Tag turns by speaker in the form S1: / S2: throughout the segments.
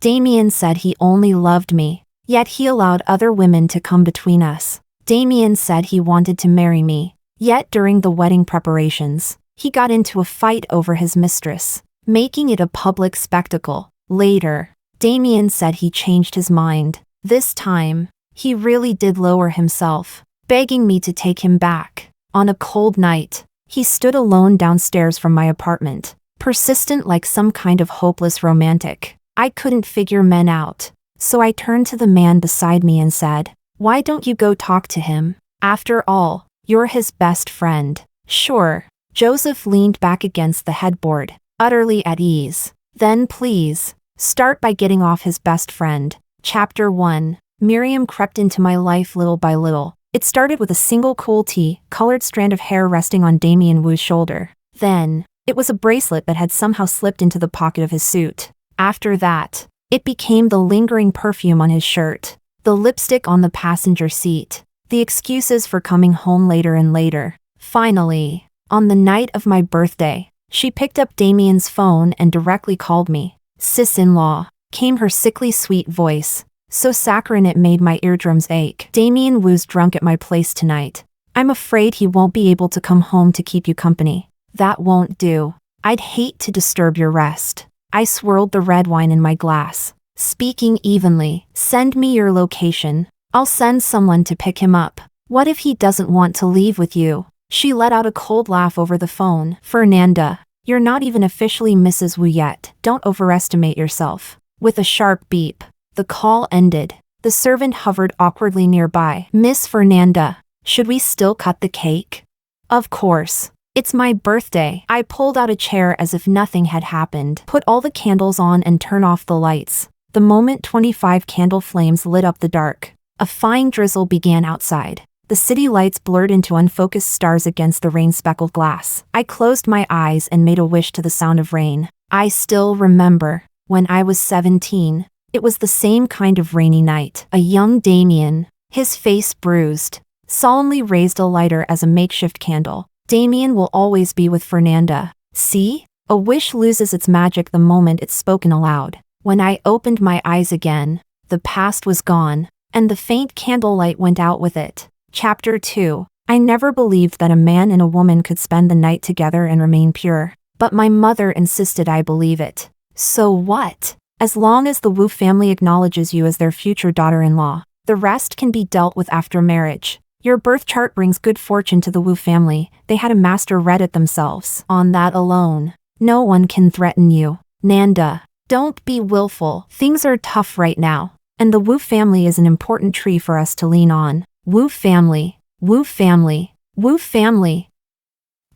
S1: Damien said he only loved me, yet he allowed other women to come between us. Damien said he wanted to marry me, yet during the wedding preparations, he got into a fight over his mistress, making it a public spectacle. Later, Damien said he changed his mind. This time, he really did lower himself, begging me to take him back. On a cold night, he stood alone downstairs from my apartment, persistent like some kind of hopeless romantic. I couldn't figure men out, so I turned to the man beside me and said, "Why don't you go talk to him? After all, you're his best friend." "Sure." Joseph leaned back against the headboard, utterly at ease. "Then please, start by getting off his best friend." Chapter 1. Miriam crept into my life little by little. It started with a single cool tea-colored strand of hair resting on Damien Wu's shoulder. Then, it was a bracelet that had somehow slipped into the pocket of his suit. After that, it became the lingering perfume on his shirt, the lipstick on the passenger seat, the excuses for coming home later and later. Finally, on the night of my birthday, she picked up Damien's phone and directly called me. "Sis-in-law," came her sickly sweet voice, so saccharine it made my eardrums ache. "Damien Wu's drunk at my place tonight. I'm afraid he won't be able to come home to keep you company." "That won't do. I'd hate to disturb your rest." I swirled the red wine in my glass, speaking evenly. "Send me your location. I'll send someone to pick him up." "What if he doesn't want to leave with you?" She let out a cold laugh over the phone. "Fernanda, you're not even officially Mrs. Wu yet. Don't overestimate yourself." With a sharp beep, the call ended. The servant hovered awkwardly nearby. "Miss Fernanda, should we still cut the cake?" "Of course. It's my birthday." I pulled out a chair as if nothing had happened. "Put all the candles on and turn off the lights." The moment 25 candle flames lit up the dark, a fine drizzle began outside. The city lights blurred into unfocused stars against the rain-speckled glass. I closed my eyes and made a wish to the sound of rain. I still remember, when I was 17, it was the same kind of rainy night. A young Damien, his face bruised, solemnly raised a lighter as a makeshift candle. "Damien will always be with Fernanda." See? A wish loses its magic the moment it's spoken aloud. When I opened my eyes again, the past was gone, and the faint candlelight went out with it. Chapter 2. I never believed that a man and a woman could spend the night together and remain pure, but my mother insisted I believe it. So what? As long as the Wu family acknowledges you as their future daughter-in-law, the rest can be dealt with after marriage. Your birth chart brings good fortune to the Wu family. They had a master read it themselves. On that alone, no one can threaten you. Nanda, don't be willful. Things are tough right now, and the Wu family is an important tree for us to lean on. Wu family, Wu family, Wu family.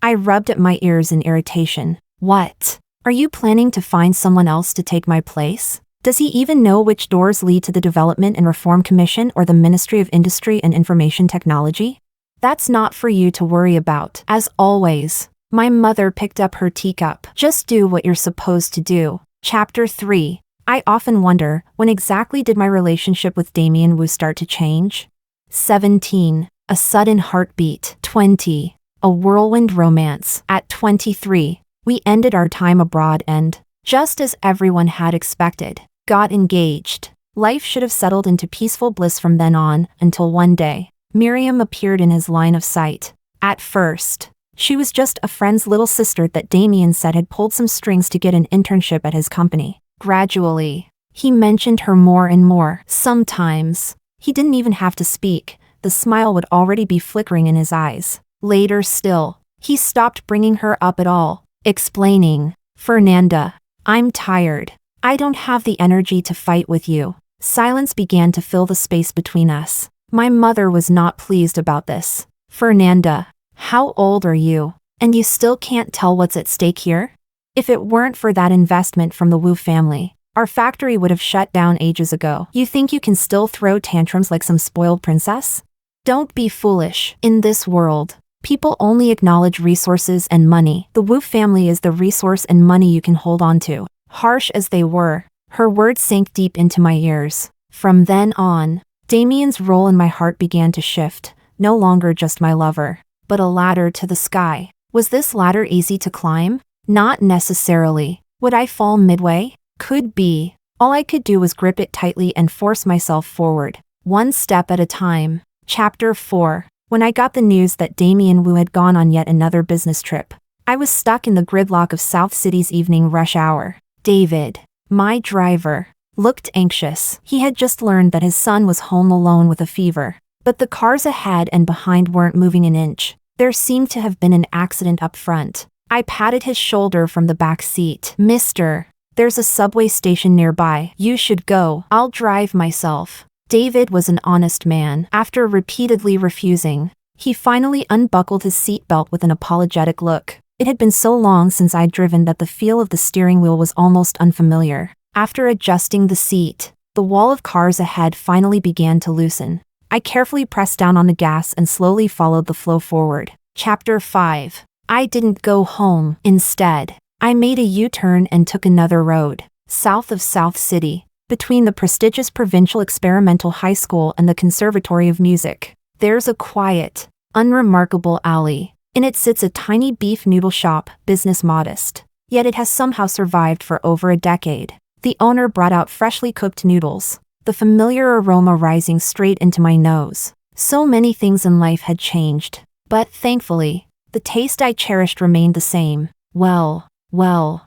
S1: I rubbed at my ears in irritation. What? Are you planning to find someone else to take my place? Does he even know which doors lead to the Development and Reform Commission or the Ministry of Industry and Information Technology? That's not for you to worry about. As always, my mother picked up her teacup. Just do what you're supposed to do. Chapter 3. I often wonder, when exactly did my relationship with Damien Wu start to change? 17. A sudden heartbeat. 20. A whirlwind romance. At 23, we ended our time abroad and, just as everyone had expected, got engaged. Life should have settled into peaceful bliss from then on, until one day, Miriam appeared in his line of sight. At first, she was just a friend's little sister that Damien said had pulled some strings to get an internship at his company. Gradually, he mentioned her more and more. Sometimes, he didn't even have to speak. The smile would already be flickering in his eyes. Later still, he stopped bringing her up at all, explaining, "Fernanda, I'm tired. I don't have the energy to fight with you." Silence began to fill the space between us. My mother was not pleased about this. "Fernanda, how old are you? And you still can't tell what's at stake here? If it weren't for that investment from the Wu family, our factory would have shut down ages ago. You think you can still throw tantrums like some spoiled princess? Don't be foolish. In this world, people only acknowledge resources and money. The Wu family is the resource and money you can hold on to." Harsh as they were, her words sank deep into my ears. From then on, Damien's role in my heart began to shift, no longer just my lover, but a ladder to the sky. Was this ladder easy to climb? Not necessarily. Would I fall midway? Could be. All I could do was grip it tightly and force myself forward, one step at a time. Chapter 4. When I got the news that Damien Wu had gone on yet another business trip, I was stuck in the gridlock of South City's evening rush hour. David, my driver, looked anxious. He had just learned that his son was home alone with a fever. But the cars ahead and behind weren't moving an inch. There seemed to have been an accident up front. I patted his shoulder from the back seat. Mister, there's a subway station nearby. You should go. I'll drive myself. David was an honest man. After repeatedly refusing, he finally unbuckled his seatbelt with an apologetic look. It had been so long since I'd driven that the feel of the steering wheel was almost unfamiliar. After adjusting the seat, the wall of cars ahead finally began to loosen. I carefully pressed down on the gas and slowly followed the flow forward. Chapter 5. I didn't go home. Instead, I made a U-turn and took another road, south of South City, between the prestigious Provincial Experimental High School and the Conservatory of Music. There's a quiet, unremarkable alley. In it sits a tiny beef noodle shop, business modest. Yet it has somehow survived for over a decade. The owner brought out freshly cooked noodles, the familiar aroma rising straight into my nose. So many things in life had changed, but thankfully, the taste I cherished remained the same. Well,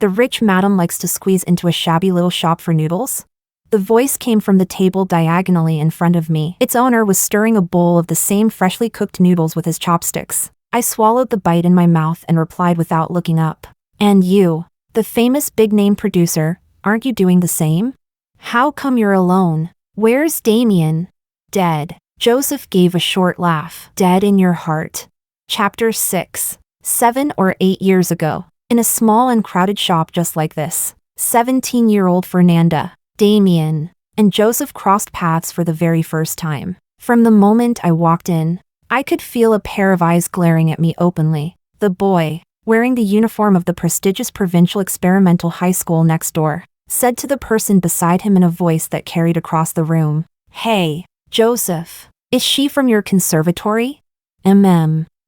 S1: the rich madam likes to squeeze into a shabby little shop for noodles? The voice came from the table diagonally in front of me. Its owner was stirring a bowl of the same freshly cooked noodles with his chopsticks. I swallowed the bite in my mouth and replied without looking up. And you, the famous big-name producer, aren't you doing the same? How come you're alone? Where's Damien? Dead. Joseph gave a short laugh. Dead in your heart. Chapter 6. 7 or 8 years ago, in a small and crowded shop just like this, 17-year-old Fernanda, Damien, and Joseph crossed paths for the very first time. From the moment I walked in, I could feel a pair of eyes glaring at me openly. The boy, wearing the uniform of the prestigious Provincial Experimental High School next door, said to the person beside him in a voice that carried across the room, "Hey, Joseph, is she from your conservatory?"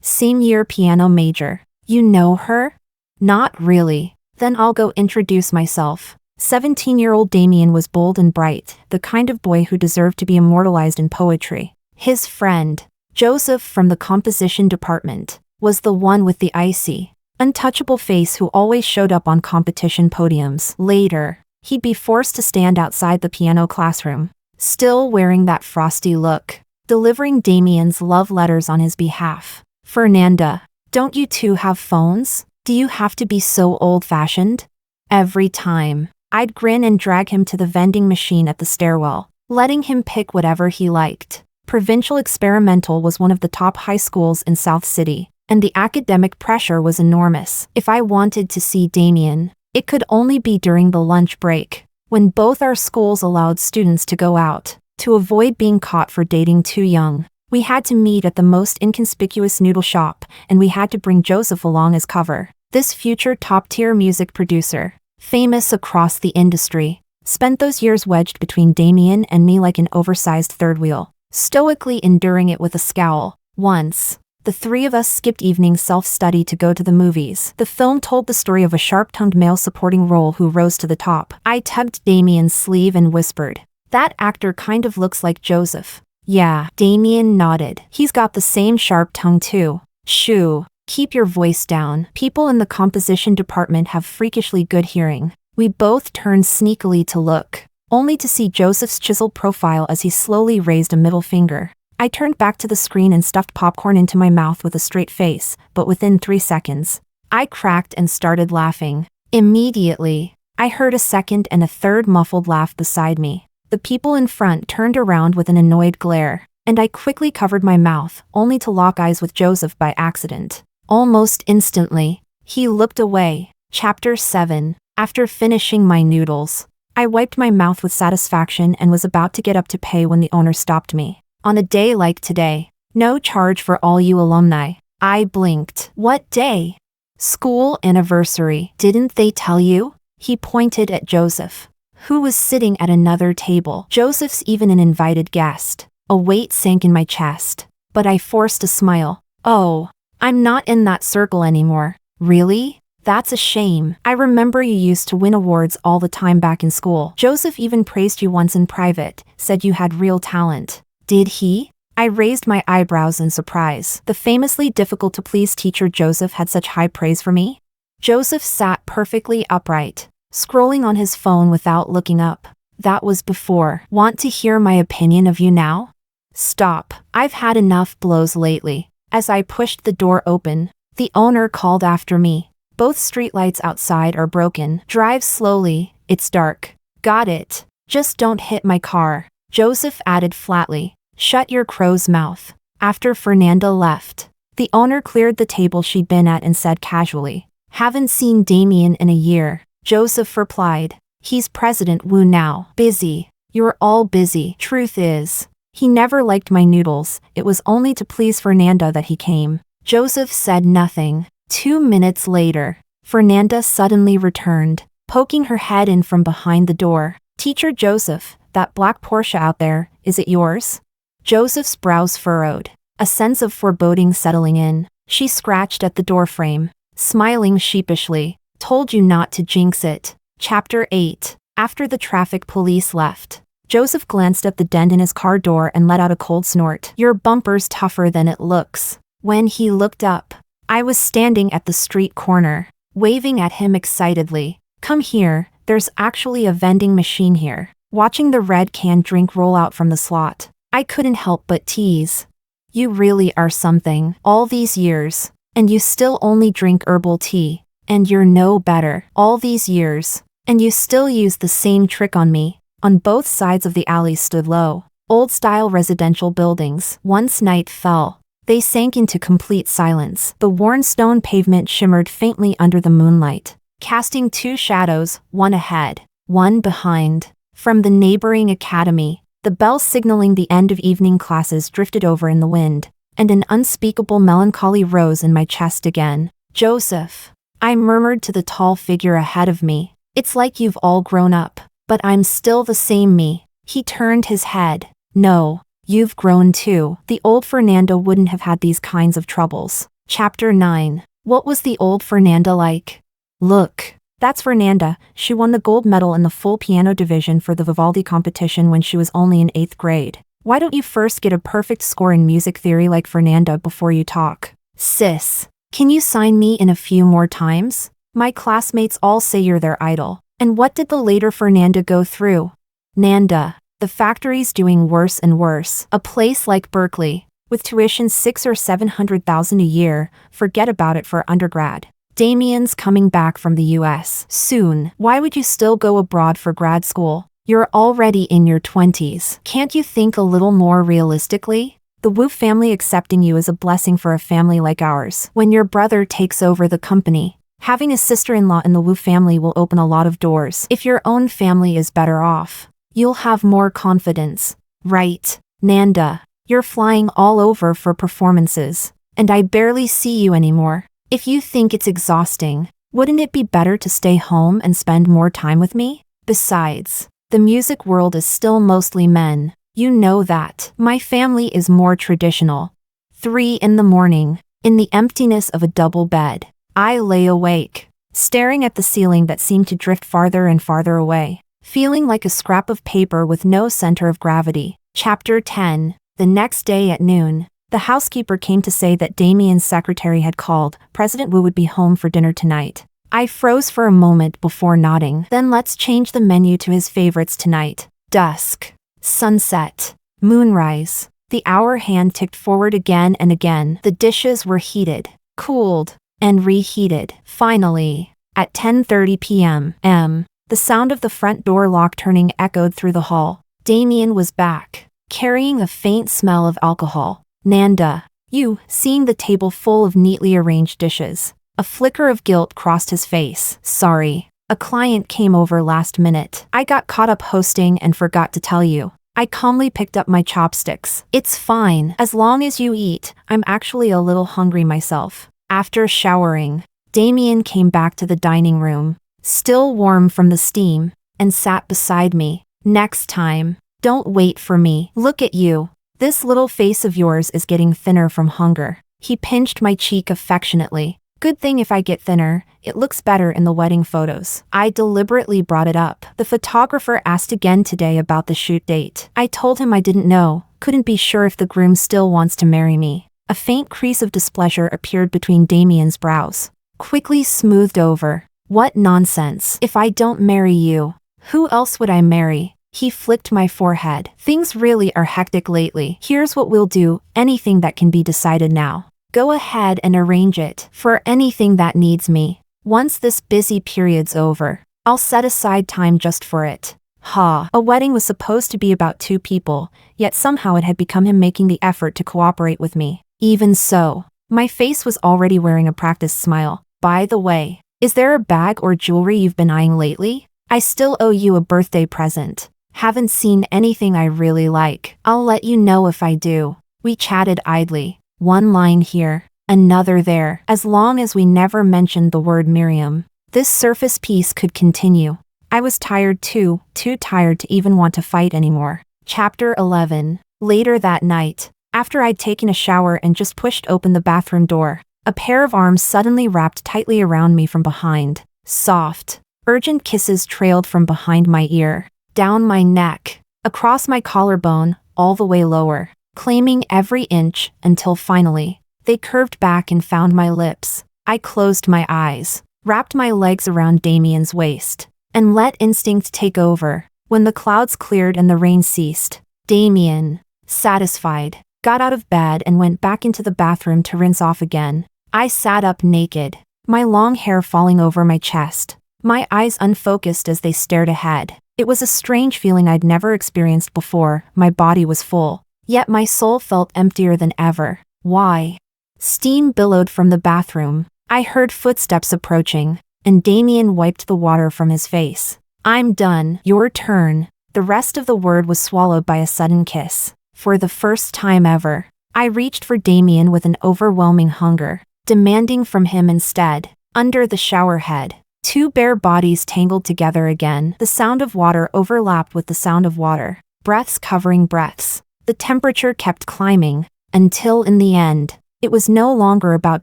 S1: Same year piano major. You know her? Not really. Then I'll go introduce myself. 17-year-old Damien was bold and bright, the kind of boy who deserved to be immortalized in poetry. His friend, Joseph from the composition department, was the one with the icy, untouchable face who always showed up on competition podiums. Later, he'd be forced to stand outside the piano classroom, still wearing that frosty look, delivering Damien's love letters on his behalf. Fernanda, don't you two have phones? Do you have to be so old-fashioned? Every time, I'd grin and drag him to the vending machine at the stairwell, letting him pick whatever he liked. Provincial Experimental was one of the top high schools in South City, and the academic pressure was enormous. If I wanted to see Damien, it could only be during the lunch break, when both our schools allowed students to go out. To avoid being caught for dating too young, we had to meet at the most inconspicuous noodle shop, and we had to bring Joseph along as cover. This future top-tier music producer, famous across the industry, spent those years wedged between Damien and me like an oversized third wheel, stoically enduring it with a scowl. Once, the three of us skipped evening self-study to go to the movies. The film told the story of a sharp-tongued male supporting role who rose to the top. I tugged Damien's sleeve and whispered, "That actor kind of looks like Joseph." "Yeah." Damien nodded. "He's got the same sharp tongue too." "Shoo. Keep your voice down. People in the composition department have freakishly good hearing." We both turned sneakily to look, only to see Joseph's chiseled profile as he slowly raised a middle finger. I turned back to the screen and stuffed popcorn into my mouth with a straight face, but within 3 seconds, I cracked and started laughing. Immediately, I heard a second and a third muffled laugh beside me. The people in front turned around with an annoyed glare, and I quickly covered my mouth, only to lock eyes with Joseph by accident. Almost instantly, he looked away. Chapter 7. After finishing my noodles, I wiped my mouth with satisfaction and was about to get up to pay when the owner stopped me. "On a day like today, no charge for all you alumni." I blinked. "What day?" "School anniversary. Didn't they tell you?" He pointed at Joseph, who was sitting at another table. Joseph's even an invited guest. A weight sank in my chest, but I forced a smile. "Oh, I'm not in that circle anymore." "Really? That's a shame. I remember you used to win awards all the time back in school. Joseph even praised you once in private, said you had real talent. Did he? I raised my eyebrows in surprise. The famously difficult-to-please teacher Joseph had such high praise for me? Joseph sat perfectly upright, scrolling on his phone without looking up. That was before. Want to hear my opinion of you now? Stop. I've had enough blows lately. As I pushed the door open, the owner called after me. Both streetlights outside are broken. Drive slowly, it's dark. Got it. Just don't hit my car. Joseph added flatly. Shut your crow's mouth. After Fernanda left, the owner cleared the table she'd been at and said casually, Haven't seen Damien in a year. Joseph replied, He's President Wu now. Busy. You're all busy. Truth is, he never liked my noodles. It was only to please Fernanda that he came. Joseph said nothing. 2 minutes later, Fernanda suddenly returned, poking her head in from behind the door. Teacher Joseph, that black Porsche out there, is it yours? Joseph's brows furrowed, a sense of foreboding settling in. She scratched at the doorframe, smiling sheepishly. Told you not to jinx it. Chapter 8. After the traffic police left, Joseph glanced at the dent in his car door and let out a cold snort. Your bumper's tougher than it looks. When he looked up, I was standing at the street corner, waving at him excitedly. Come here, there's actually a vending machine here. Watching the red canned drink roll out from the slot, I couldn't help but tease. You really are something. All these years, and you still only drink herbal tea. And you're no better. All these years, and you still use the same trick on me. On both sides of the alley stood low, old-style residential buildings. Once night fell, they sank into complete silence. The worn stone pavement shimmered faintly under the moonlight, casting two shadows, one ahead, one behind. From the neighboring academy, the bell signaling the end of evening classes drifted over in the wind, and an unspeakable melancholy rose in my chest again. Joseph, I murmured to the tall figure ahead of me. It's like you've all grown up, but I'm still the same me. He turned his head. No, you've grown too. The old Fernanda wouldn't have had these kinds of troubles. Chapter 9. What was the old Fernanda like? Look. That's Fernanda. She won the gold medal in the full piano division for the Vivaldi competition when she was only in 8th grade. Why don't you first get a perfect score in music theory like Fernanda before you talk? Sis, can you sign me in a few more times? My classmates all say you're their idol. And what did the later Fernanda go through? Nanda, the factory's doing worse and worse. A place like Berkeley, with tuition 6 or 700,000 a year, forget about it for undergrad. Damien's coming back from the US soon. Why would you still go abroad for grad school? You're already in your 20s. Can't you think a little more realistically? The Wu family accepting you is a blessing for a family like ours. When your brother takes over the company, having a sister-in-law in the Wu family will open a lot of doors. If your own family is better off, you'll have more confidence. Right, Nanda, you're flying all over for performances, and I barely see you anymore. If you think it's exhausting, wouldn't it be better to stay home and spend more time with me? Besides, the music world is still mostly men. You know that. My family is more traditional. 3 in the morning, in the emptiness of a double bed, I lay awake, staring at the ceiling that seemed to drift farther and farther away, feeling like a scrap of paper with no center of gravity. Chapter 10. The next day at noon, the housekeeper came to say that Damien's secretary had called. President Wu would be home for dinner tonight. I froze for a moment before nodding. Then let's change the menu to his favorites tonight. Dusk, sunset, moonrise. The hour hand ticked forward again and again. The dishes were heated, cooled, and reheated. Finally, at 10:30 p.m., the sound of the front door lock turning echoed through the hall. Damien was back, carrying a faint smell of alcohol. Nanda, you, seeing the table full of neatly arranged dishes. A flicker of guilt crossed his face. Sorry, a client came over last minute. I got caught up hosting and forgot to tell you. I calmly picked up my chopsticks. It's fine, as long as you eat. I'm actually a little hungry myself. After showering, Damien came back to the dining room, still warm from the steam, and sat beside me. Next time, don't wait for me. Look at you. This little face of yours is getting thinner from hunger. He pinched my cheek affectionately. Good thing if I get thinner, it looks better in the wedding photos. I deliberately brought it up. The photographer asked again today about the shoot date. I told him I didn't know, couldn't be sure if the groom still wants to marry me. A faint crease of displeasure appeared between Damien's brows, quickly smoothed over. What nonsense. If I don't marry you, who else would I marry? He flicked my forehead. Things really are hectic lately. Here's what we'll do, anything that can be decided now. Go ahead and arrange it for anything that needs me. Once this busy period's over, I'll set aside time just for it. A wedding was supposed to be about 2 people, yet somehow it had become him making the effort to cooperate with me. Even so, my face was already wearing a practiced smile. By the way, is there a bag or jewelry you've been eyeing lately? I still owe you a birthday present. Haven't seen anything I really like. I'll let you know if I do. We chatted idly. One line here, another there. As long as we never mentioned the word Miriam, this surface peace could continue. I was tired too tired to even want to fight anymore. Chapter 11. Later that night, after I'd taken a shower and just pushed open the bathroom door, a pair of arms suddenly wrapped tightly around me from behind. Soft, urgent kisses trailed from behind my ear, down my neck, across my collarbone, all the way lower, claiming every inch until finally, they curved back and found my lips. I closed my eyes, wrapped my legs around Damien's waist, and let instinct take over. When the clouds cleared and the rain ceased, Damien, satisfied, got out of bed and went back into the bathroom to rinse off again. I sat up naked, my long hair falling over my chest, my eyes unfocused as they stared ahead. It was a strange feeling I'd never experienced before. My body was full, yet my soul felt emptier than ever. Why? Steam billowed from the bathroom. I heard footsteps approaching, and Damien wiped the water from his face. I'm done. Your turn. The rest of the word was swallowed by a sudden kiss. For the first time ever, I reached for Damien with an overwhelming hunger, demanding from him instead. Under the shower head, 2 bare bodies tangled together again. The sound of water overlapped with the sound of water, breaths covering breaths. The temperature kept climbing, until in the end, it was no longer about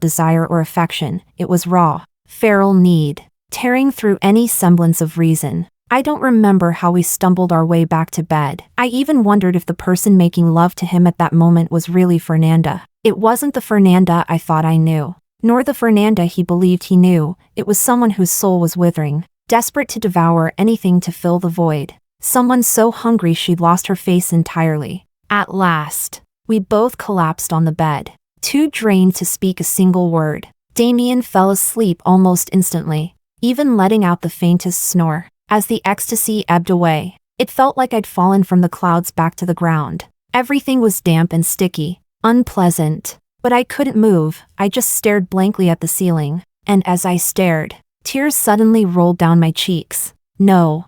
S1: desire or affection. It was raw, feral need, tearing through any semblance of reason. I don't remember how we stumbled our way back to bed. I even wondered if the person making love to him at that moment was really Fernanda. It wasn't the Fernanda I thought I knew, nor the Fernanda he believed he knew. It was someone whose soul was withering, desperate to devour anything to fill the void. Someone so hungry she'd lost her face entirely. At last, we both collapsed on the bed, too drained to speak a single word. Damien fell asleep almost instantly, even letting out the faintest snore. As the ecstasy ebbed away, it felt like I'd fallen from the clouds back to the ground. Everything was damp and sticky, unpleasant, but I couldn't move. I just stared blankly at the ceiling, and as I stared, tears suddenly rolled down my cheeks. No.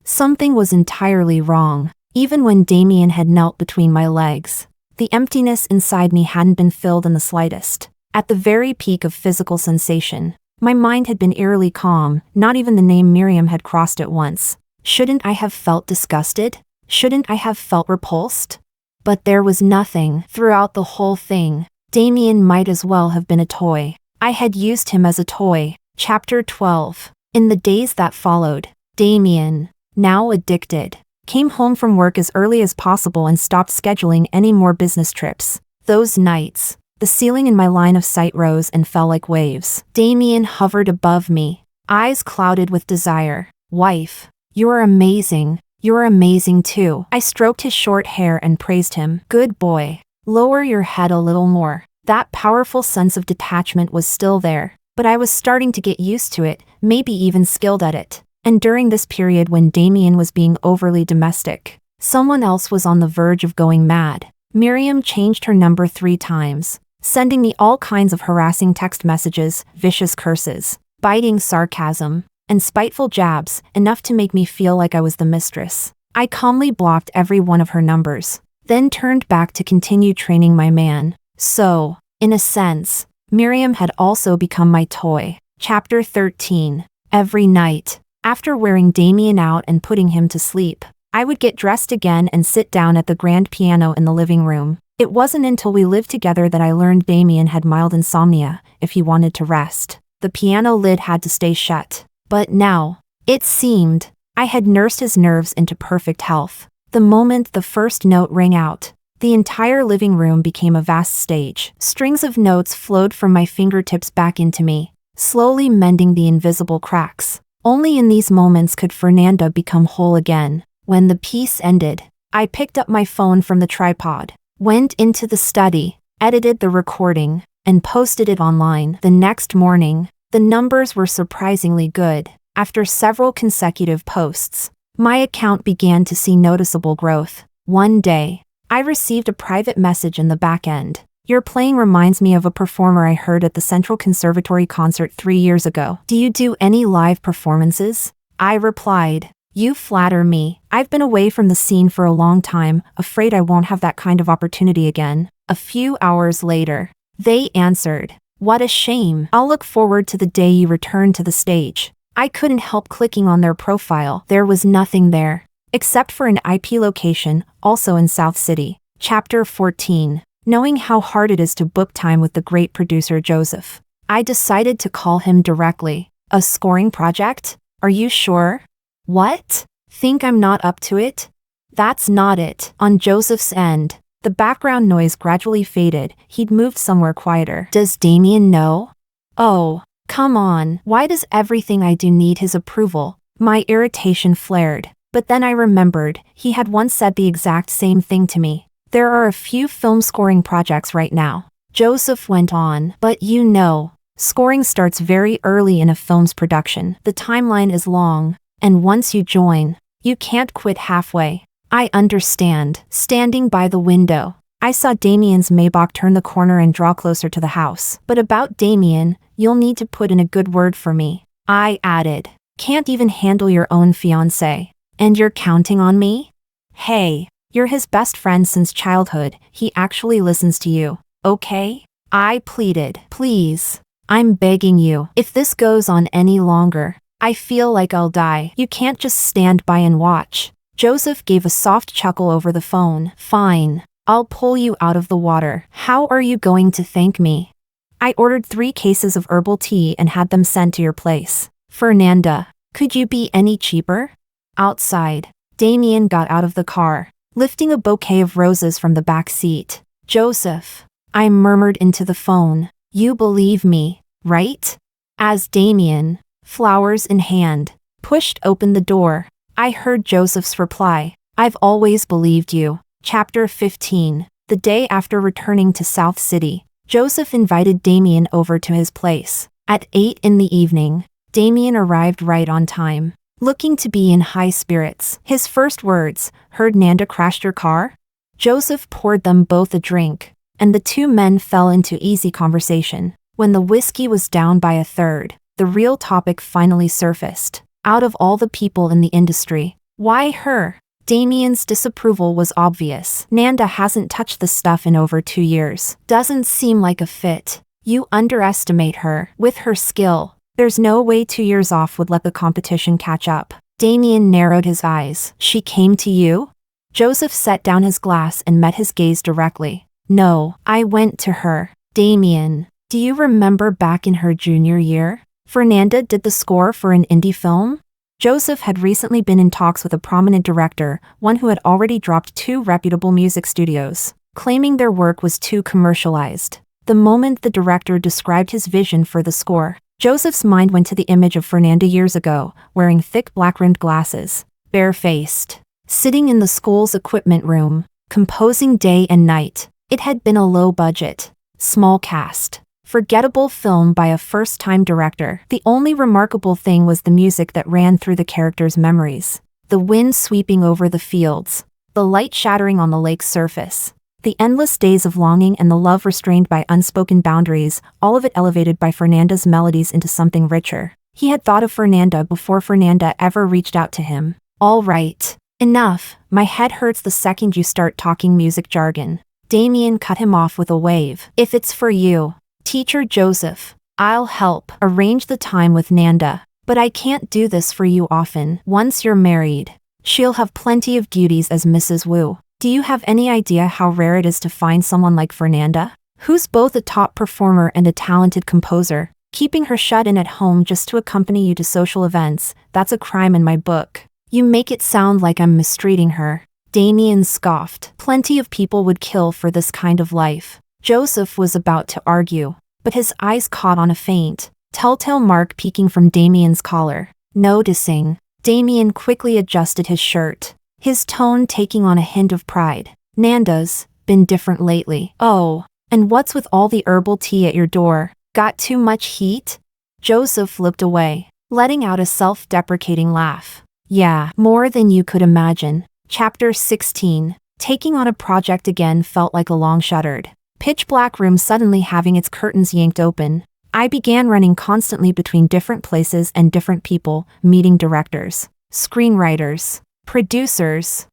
S1: Something was entirely wrong. Even when Damien had knelt between my legs, the emptiness inside me hadn't been filled in the slightest. At the very peak of physical sensation, my mind had been eerily calm. Not even the name Miriam had crossed it once. Shouldn't I have felt disgusted? Shouldn't I have felt repulsed? But there was nothing. Throughout the whole thing, Damien might as well have been a toy. I had used him as a toy. Chapter 12. In the days that followed, Damien, now addicted, came home from work as early as possible and stopped scheduling any more business trips. Those nights, the ceiling in my line of sight rose and fell like waves. Damien hovered above me, eyes clouded with desire. Wife, you are amazing. You're amazing too. I stroked his short hair and praised him. Good boy. Lower your head a little more. That powerful sense of detachment was still there, but I was starting to get used to it, maybe even skilled at it. And during this period when Damien was being overly domestic, someone else was on the verge of going mad. Miriam changed her number 3 times, sending me all kinds of harassing text messages, vicious curses, biting sarcasm, and spiteful jabs, enough to make me feel like I was the mistress. I calmly blocked every one of her numbers, then turned back to continue training my man. So, in a sense, Miriam had also become my toy. Chapter 13. Every night, after wearing Damien out and putting him to sleep, I would get dressed again and sit down at the grand piano in the living room. It wasn't until we lived together that I learned Damien had mild insomnia. If he wanted to rest, the piano lid had to stay shut. But now, it seemed, I had nursed his nerves into perfect health. The moment the first note rang out, the entire living room became a vast stage. Strings of notes flowed from my fingertips back into me, slowly mending the invisible cracks. Only in these moments could Fernanda become whole again. When the piece ended, I picked up my phone from the tripod, went into the study, edited the recording, and posted it online. The next morning, the numbers were surprisingly good. After several consecutive posts, my account began to see noticeable growth. One day, I received a private message in the back end. Your playing reminds me of a performer I heard at the Central Conservatory concert 3 years ago. Do you do any live performances? I replied, you flatter me. I've been away from the scene for a long time, afraid I won't have that kind of opportunity again. A few hours later, they answered, what a shame. I'll look forward to the day you return to the stage. I couldn't help clicking on their profile. There was nothing there, except for an IP location, also in South City. Chapter 14. Knowing how hard it is to book time with the great producer Joseph, I decided to call him directly. A scoring project? Are you sure? What? Think I'm not up to it? That's not it. On Joseph's end, the background noise gradually faded. He'd moved somewhere quieter. Does Damien know? Oh, come on. Why does everything I do need his approval? My irritation flared. But then I remembered, he had once said the exact same thing to me. There are a few film scoring projects right now. Joseph went on, but you know, scoring starts very early in a film's production. The timeline is long, and once you join, you can't quit halfway. I understand. Standing by the window, I saw Damien's Maybach turn the corner and draw closer to the house. But about Damien, you'll need to put in a good word for me. I added, can't even handle your own fiancé. And you're counting on me? Hey, you're his best friend since childhood. He actually listens to you, okay? I pleaded. Please. I'm begging you. If this goes on any longer, I feel like I'll die. You can't just stand by and watch. Joseph gave a soft chuckle over the phone. Fine. I'll pull you out of the water. How are you going to thank me? I ordered 3 cases of herbal tea and had them sent to your place. Fernanda, could you be any cheaper? Outside, Damien got out of the car, lifting a bouquet of roses from the back seat. Joseph, I murmured into the phone, you believe me, right? As Damien, flowers in hand, pushed open the door, I heard Joseph's reply, I've always believed you. Chapter 15. The day after returning to South City, Joseph invited Damien over to his place. At 8 in the evening, Damien arrived right on time, looking to be in high spirits. His first words, heard Nanda crashed your car? Joseph poured them both a drink, and the two men fell into easy conversation. When the whiskey was down by a third, the real topic finally surfaced. Out of all the people in the industry, why her? Damien's disapproval was obvious. Nanda hasn't touched the stuff in over 2 years. Doesn't seem like a fit. You underestimate her. With her skill, there's no way 2 years off would let the competition catch up. Damien narrowed his eyes. She came to you? Joseph set down his glass and met his gaze directly. No, I went to her. Damien, do you remember back in her junior year? Fernanda did the score for an indie film? Joseph had recently been in talks with a prominent director, one who had already dropped 2 reputable music studios, claiming their work was too commercialized. The moment the director described his vision for the score, Joseph's mind went to the image of Fernanda years ago, wearing thick black-rimmed glasses, bare-faced, sitting in the school's equipment room, composing day and night. It had been a low-budget, small cast, forgettable film by a first-time director. The only remarkable thing was the music that ran through the characters' memories. The wind sweeping over the fields, the light shattering on the lake's surface, the endless days of longing and the love restrained by unspoken boundaries, all of it elevated by Fernanda's melodies into something richer. He had thought of Fernanda before Fernanda ever reached out to him. All right, enough. My head hurts the second you start talking music jargon. Damien cut him off with a wave. If it's for you, Teacher Joseph, I'll help arrange the time with Nanda, but I can't do this for you often. Once you're married, she'll have plenty of duties as Mrs. Wu. Do you have any idea how rare it is to find someone like Fernanda? Who's both a top performer and a talented composer? Keeping her shut in at home just to accompany you to social events, that's a crime in my book. You make it sound like I'm mistreating her. Damien scoffed. Plenty of people would kill for this kind of life. Joseph was about to argue, but his eyes caught on a faint, telltale mark peeking from Damien's collar. Noticing, Damien quickly adjusted his shirt, his tone taking on a hint of pride. Nanda's been different lately. Oh, and what's with all the herbal tea at your door? Got too much heat? Joseph looked away, letting out a self-deprecating laugh. Yeah, more than you could imagine. Chapter 16. Taking on a project again felt like a long shuttered, pitch-black room suddenly having its curtains yanked open. I began running constantly between different places and different people, meeting directors, screenwriters, producers.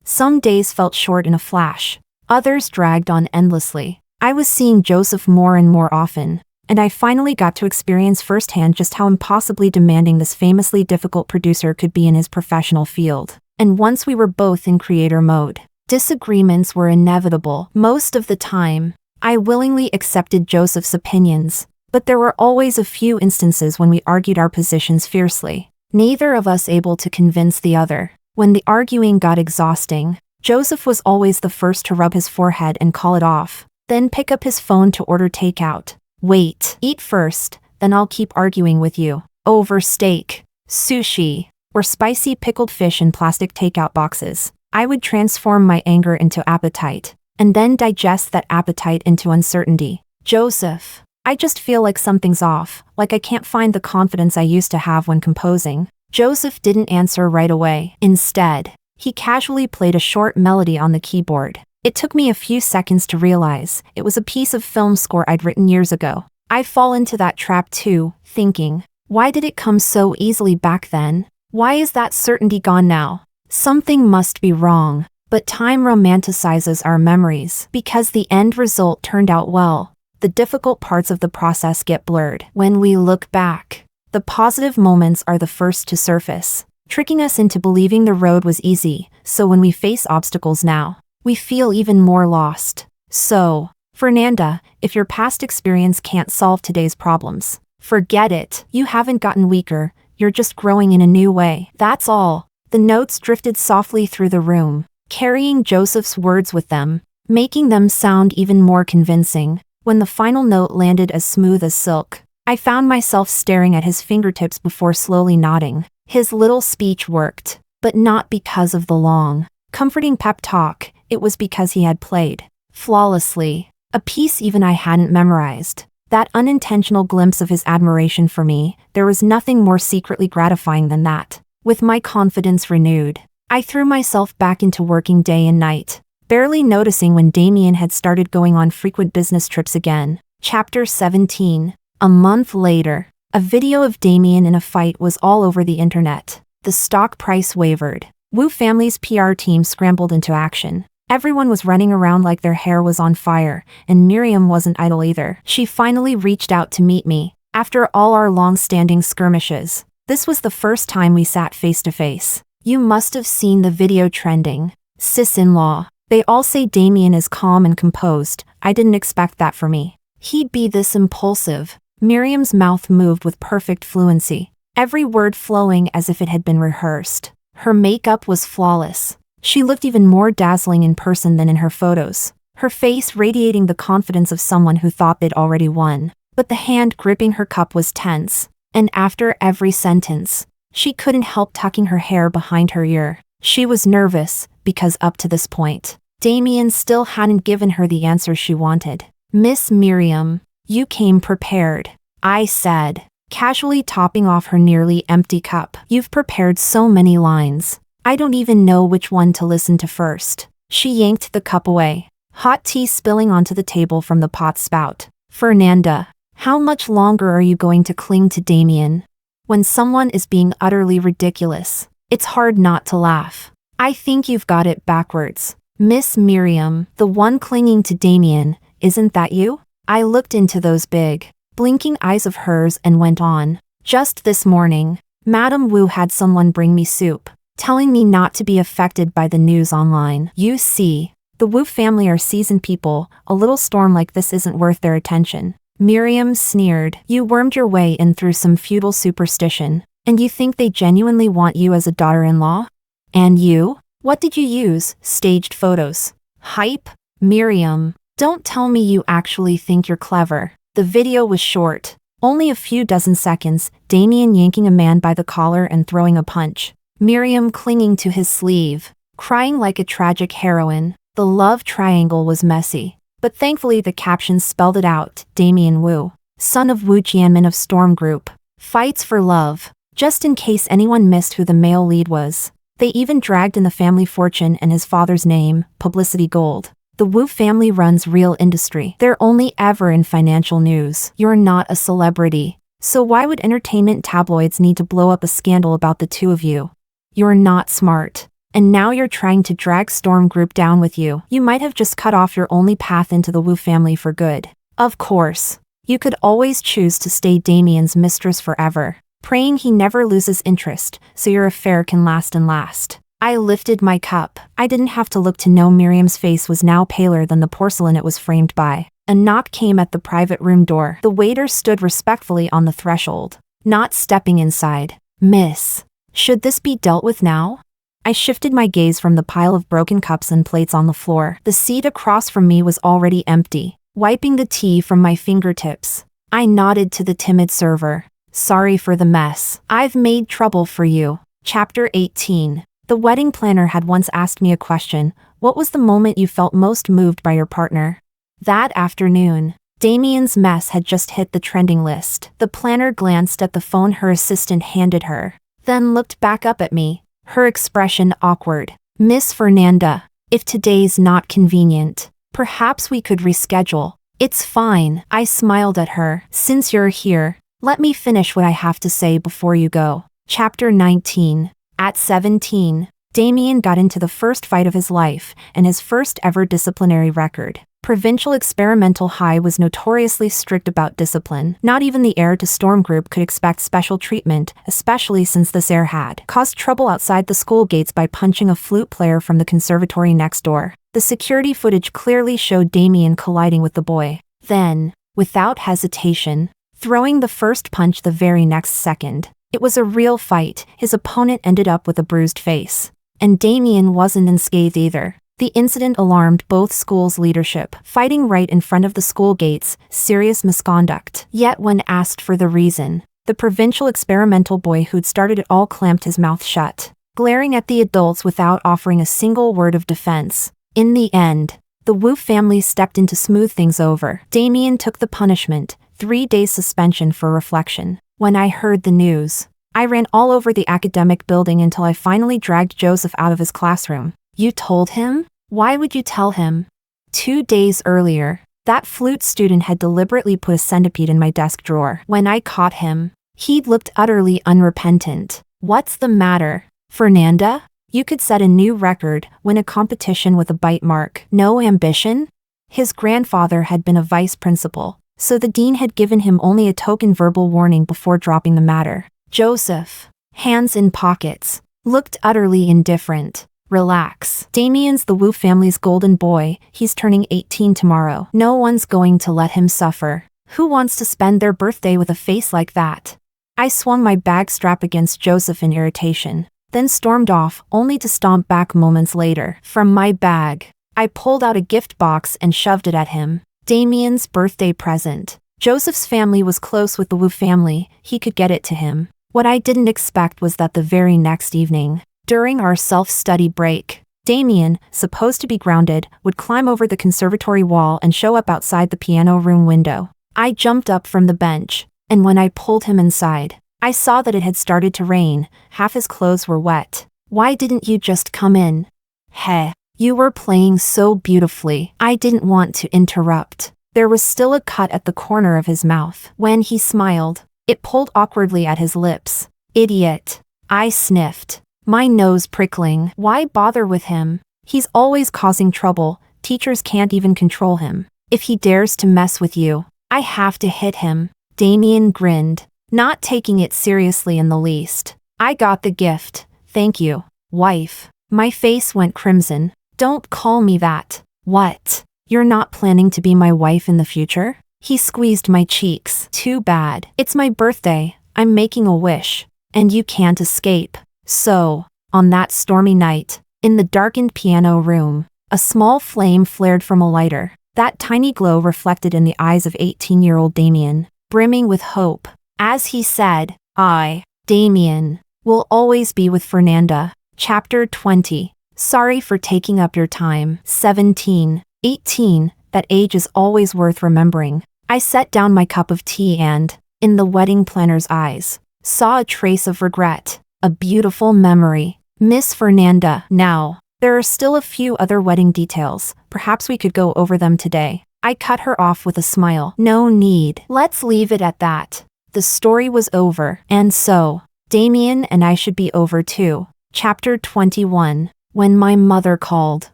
S1: Some days felt short in a flash. Others dragged on endlessly. I was seeing Joseph more and more often, and I finally got to experience firsthand just how impossibly demanding this famously difficult producer could be in his professional field. And once we were both in creator mode, disagreements were inevitable. Most of the time, I willingly accepted Joseph's opinions, but there were always a few instances when we argued our positions fiercely, neither of us able to convince the other. When the arguing got exhausting, Joseph was always the first to rub his forehead and call it off, then pick up his phone to order takeout. Wait, eat first, then I'll keep arguing with you. Over steak, sushi, or spicy pickled fish in plastic takeout boxes. I would transform my anger into appetite, and then digest that appetite into uncertainty. Joseph, I just feel like something's off, like I can't find the confidence I used to have when composing. Joseph didn't answer right away. Instead, he casually played a short melody on the keyboard. It took me a few seconds to realize it was a piece of film score I'd written years ago. I'd fall into that trap too, thinking, why did it come so easily back then? Why is that certainty gone now? Something must be wrong. But time romanticizes our memories. Because the end result turned out well, the difficult parts of the process get blurred. When we look back, the positive moments are the first to surface, tricking us into believing the road was easy, so when we face obstacles now, we feel even more lost. So, Fernanda, if your past experience can't solve today's problems, forget it. You haven't gotten weaker, you're just growing in a new way. That's all. The notes drifted softly through the room, carrying Joseph's words with them, making them sound even more convincing. When the final note landed as smooth as silk, I found myself staring at his fingertips before slowly nodding. His little speech worked, but not because of the long, comforting pep talk. It was because he had played flawlessly, a piece even I hadn't memorized. That unintentional glimpse of his admiration for me, there was nothing more secretly gratifying than that. With my confidence renewed, I threw myself back into working day and night, barely noticing when Damien had started going on frequent business trips again. Chapter 17. A month later, a video of Damien in a fight was all over the internet. The stock price wavered. Wu family's PR team scrambled into action. Everyone was running around like their hair was on fire, and Miriam wasn't idle either. She finally reached out to meet me. After all our long-standing skirmishes, this was the first time we sat face to face. You must have seen the video trending. Sis-in-law. They all say Damien is calm and composed. I didn't expect that for me. He'd be this impulsive. Miriam's mouth moved with perfect fluency, every word flowing as if it had been rehearsed. Her makeup was flawless. She looked even more dazzling in person than in her photos, her face radiating the confidence of someone who thought they'd already won. But the hand gripping her cup was tense, and after every sentence, she couldn't help tucking her hair behind her ear. She was nervous, because up to this point, Damien still hadn't given her the answer she wanted. Miss Miriam, you came prepared, I said, casually topping off her nearly empty cup. You've prepared so many lines. I don't even know which one to listen to first. She yanked the cup away, hot tea spilling onto the table from the pot spout. Fernanda, how much longer are you going to cling to Damien? When someone is being utterly ridiculous, it's hard not to laugh. I think you've got it backwards. Miss Miriam, the one clinging to Damien, isn't that you? I looked into those big, blinking eyes of hers and went on. Just this morning, Madame Wu had someone bring me soup. telling me not to be affected by the news online. You see, the Wu family are seasoned people, a little storm like this isn't worth their attention. Miriam sneered. You wormed your way in through some feudal superstition, and you think they genuinely want you as a daughter-in-law? And you? What did you use? Staged photos. Hype? Miriam, don't tell me you actually think you're clever. The video was short. Only a few dozen seconds, Damien yanking a man by the collar and throwing a punch. Miriam clinging to his sleeve, crying like a tragic heroine. The love triangle was messy, but thankfully the captions spelled it out. Damien Wu, son of Wu Jianmin of Storm Group, fights for love. Just in case anyone missed who the male lead was, they even dragged in the family fortune and his father's name, publicity gold. The Wu family runs real industry. They're only ever in financial news. You're not a celebrity. So why would entertainment tabloids need to blow up a scandal about the two of you? You're not smart. And now you're trying to drag Storm Group down with you. You might have just cut off your only path into the Wu family for good. Of course, you could always choose to stay Damien's mistress forever, praying he never loses interest so your affair can last and last. I lifted my cup. I didn't have to look to know Miriam's face was now paler than the porcelain it was framed by. A knock came at the private room door. The waiter stood respectfully on the threshold, not stepping inside. Miss, should this be dealt with now? I shifted my gaze from the pile of broken cups and plates on the floor. The seat across from me was already empty. Wiping the tea from my fingertips, I nodded to the timid server. Sorry for the mess. I've made trouble for you. Chapter 18. The wedding planner had once asked me a question. What was the moment you felt most moved by your partner? That afternoon, Damien's mess had just hit the trending list. The planner glanced at the phone her assistant handed her, then looked back up at me, her expression awkward. Miss Fernanda, if today's not convenient, perhaps we could reschedule. It's fine. I smiled at her. Since you're here, let me finish what I have to say before you go. Chapter 19. At 17, Damien got into the first fight of his life and his first ever disciplinary record. Provincial Experimental High was notoriously strict about discipline. Not even the heir to Storm Group could expect special treatment, especially since this heir had caused trouble outside the school gates by punching a flute player from the conservatory next door. The security footage clearly showed Damien colliding with the boy, then, without hesitation, throwing the first punch the very next second. It was a real fight. His opponent ended up with a bruised face. And Damien wasn't unscathed either. The incident alarmed both schools' leadership. Fighting right in front of the school gates, serious misconduct. Yet when asked for the reason, the provincial experimental boy who'd started it all clamped his mouth shut, glaring at the adults without offering a single word of defense. In the end, the Wu family stepped in to smooth things over. Damien took the punishment, 3 days suspension for reflection. When I heard the news, I ran all over the academic building until I finally dragged Joseph out of his classroom. You told him? Why would you tell him? 2 days earlier, that flute student had deliberately put a centipede in my desk drawer. When I caught him, he'd looked utterly unrepentant. What's the matter, Fernanda? You could set a new record, win a competition with a bite mark. No ambition? His grandfather had been a vice principal, so the dean had given him only a token verbal warning before dropping the matter. Joseph, hands in pockets, looked utterly indifferent. Relax. Damien's the Wu family's golden boy. He's turning 18 tomorrow. No one's going to let him suffer. Who wants to spend their birthday with a face like that? I swung my bag strap against Joseph in irritation, then stormed off, only to stomp back moments later. From my bag, I pulled out a gift box and shoved it at him. Damien's birthday present. Joseph's family was close with the Wu family. He could get it to him. What I didn't expect was that the very next evening, during our self-study break, Damien, supposed to be grounded, would climb over the conservatory wall and show up outside the piano room window. I jumped up from the bench, and when I pulled him inside, I saw that it had started to rain. Half his clothes were wet. Why didn't you just come in? Heh. You were playing so beautifully. I didn't want to interrupt. There was still a cut at the corner of his mouth. When he smiled, it pulled awkwardly at his lips. Idiot. I sniffed, my nose prickling. Why bother with him? He's always causing trouble. Teachers can't even control him. If he dares to mess with you, I have to hit him. Damien grinned, not taking it seriously in the least. I got the gift, thank you. Wife. My face went crimson. Don't call me that. What? You're not planning to be my wife in the future? He squeezed my cheeks. Too bad. It's my birthday. I'm making a wish. And you can't escape. So, on that stormy night, in the darkened piano room, a small flame flared from a lighter. That tiny glow reflected in the eyes of 18-year-old Damien, brimming with hope. As he said, I, Damien, will always be with Fernanda. Chapter 20. Sorry for taking up your time. 17, 18, that age is always worth remembering. I set down my cup of tea and, in the wedding planner's eyes, saw a trace of regret. A beautiful memory. Miss Fernanda. Now, there are still a few other wedding details. Perhaps we could go over them today. I cut her off with a smile. No need. Let's leave it at that. The story was over. And so, Damien and I should be over too. Chapter 21. When my mother called.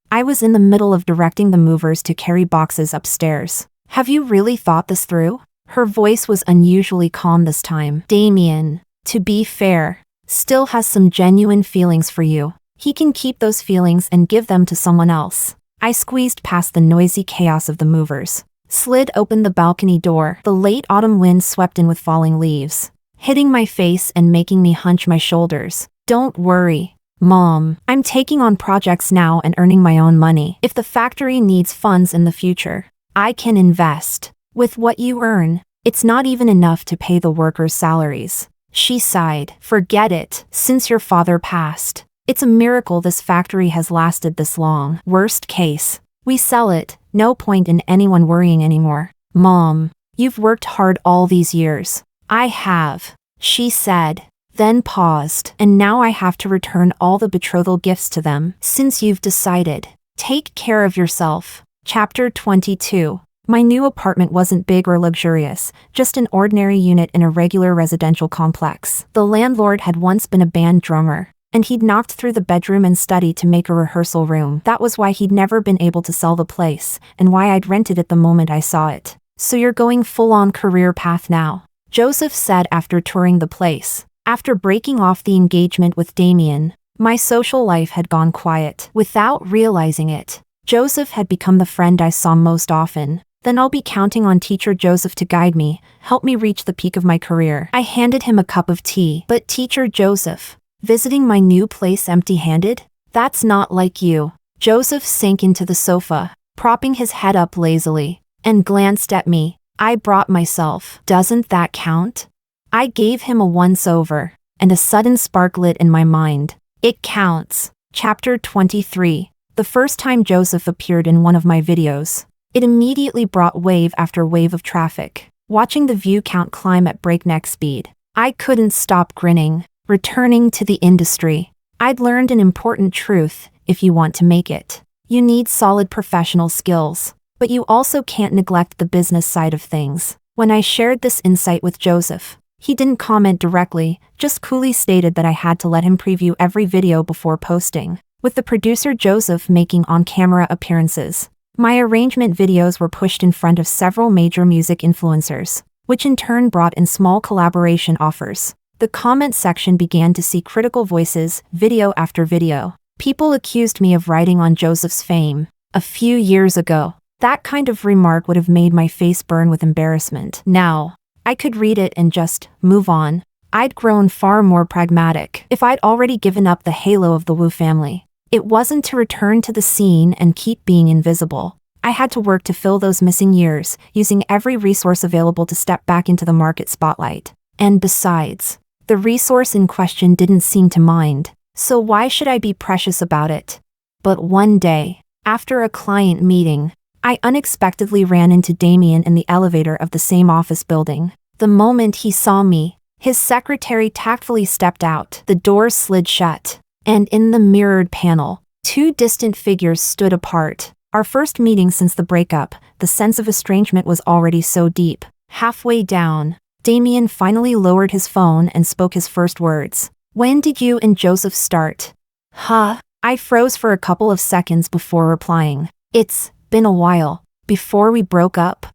S1: I was in the middle of directing the movers to carry boxes upstairs. Have you really thought this through? Her voice was unusually calm this time. Damien, to be fair, still has some genuine feelings for you. He can keep those feelings and give them to someone else. I squeezed past the noisy chaos of the movers, slid open the balcony door. The late autumn wind swept in with falling leaves, hitting my face and making me hunch my shoulders. Don't worry, Mom. I'm taking on projects now and earning my own money. If the factory needs funds in the future, I can invest. With what you earn, it's not even enough to pay the workers' salaries. She sighed. Forget it. Since your father passed, it's a miracle this factory has lasted this long. Worst case, we sell it. No point in anyone worrying anymore. Mom, you've worked hard all these years. I have, she said, then paused. And now I have to return all the betrothal gifts to them. Since you've decided, take care of yourself. Chapter 22. My new apartment wasn't big or luxurious, just an ordinary unit in a regular residential complex. The landlord had once been a band drummer, and he'd knocked through the bedroom and study to make a rehearsal room. That was why he'd never been able to sell the place, and why I'd rented it the moment I saw it. So you're going full-on career path now, Joseph said after touring the place. After breaking off the engagement with Damien, my social life had gone quiet. Without realizing it, Joseph had become the friend I saw most often. Then I'll be counting on Teacher Joseph to guide me, help me reach the peak of my career. I handed him a cup of tea. But Teacher Joseph, visiting my new place empty-handed? That's not like you. Joseph sank into the sofa, propping his head up lazily, and glanced at me. I brought myself. Doesn't that count? I gave him a once-over, and a sudden spark lit in my mind. It counts. Chapter 23. The first time Joseph appeared in one of my videos, it immediately brought wave after wave of traffic. Watching the view count climb at breakneck speed, I couldn't stop grinning. Returning to the industry, I'd learned an important truth: if you want to make it, you need solid professional skills, but you also can't neglect the business side of things. When I shared this insight with Joseph, he didn't comment directly, just coolly stated that I had to let him preview every video before posting. With the producer Joseph making on-camera appearances, my arrangement videos were pushed in front of several major music influencers, which in turn brought in small collaboration offers. The comment section began to see critical voices, video after video. People accused me of riding on Joseph's fame. A few years ago, that kind of remark would have made my face burn with embarrassment. Now, I could read it and just move on. I'd grown far more pragmatic. If I'd already given up the halo of the Wu family, it wasn't to return to the scene and keep being invisible. I had to work to fill those missing years, using every resource available to step back into the market spotlight. And besides, the resource in question didn't seem to mind, so why should I be precious about it? But one day, after a client meeting, I unexpectedly ran into Damien in the elevator of the same office building. The moment he saw me, his secretary tactfully stepped out. The doors slid shut, and in the mirrored panel, two distant figures stood apart. Our first meeting since the breakup, the sense of estrangement was already so deep. Halfway down, Damien finally lowered his phone and spoke his first words. When did you and Joseph start? Huh? I froze for a couple of seconds before replying. It's been a while. Before we broke up?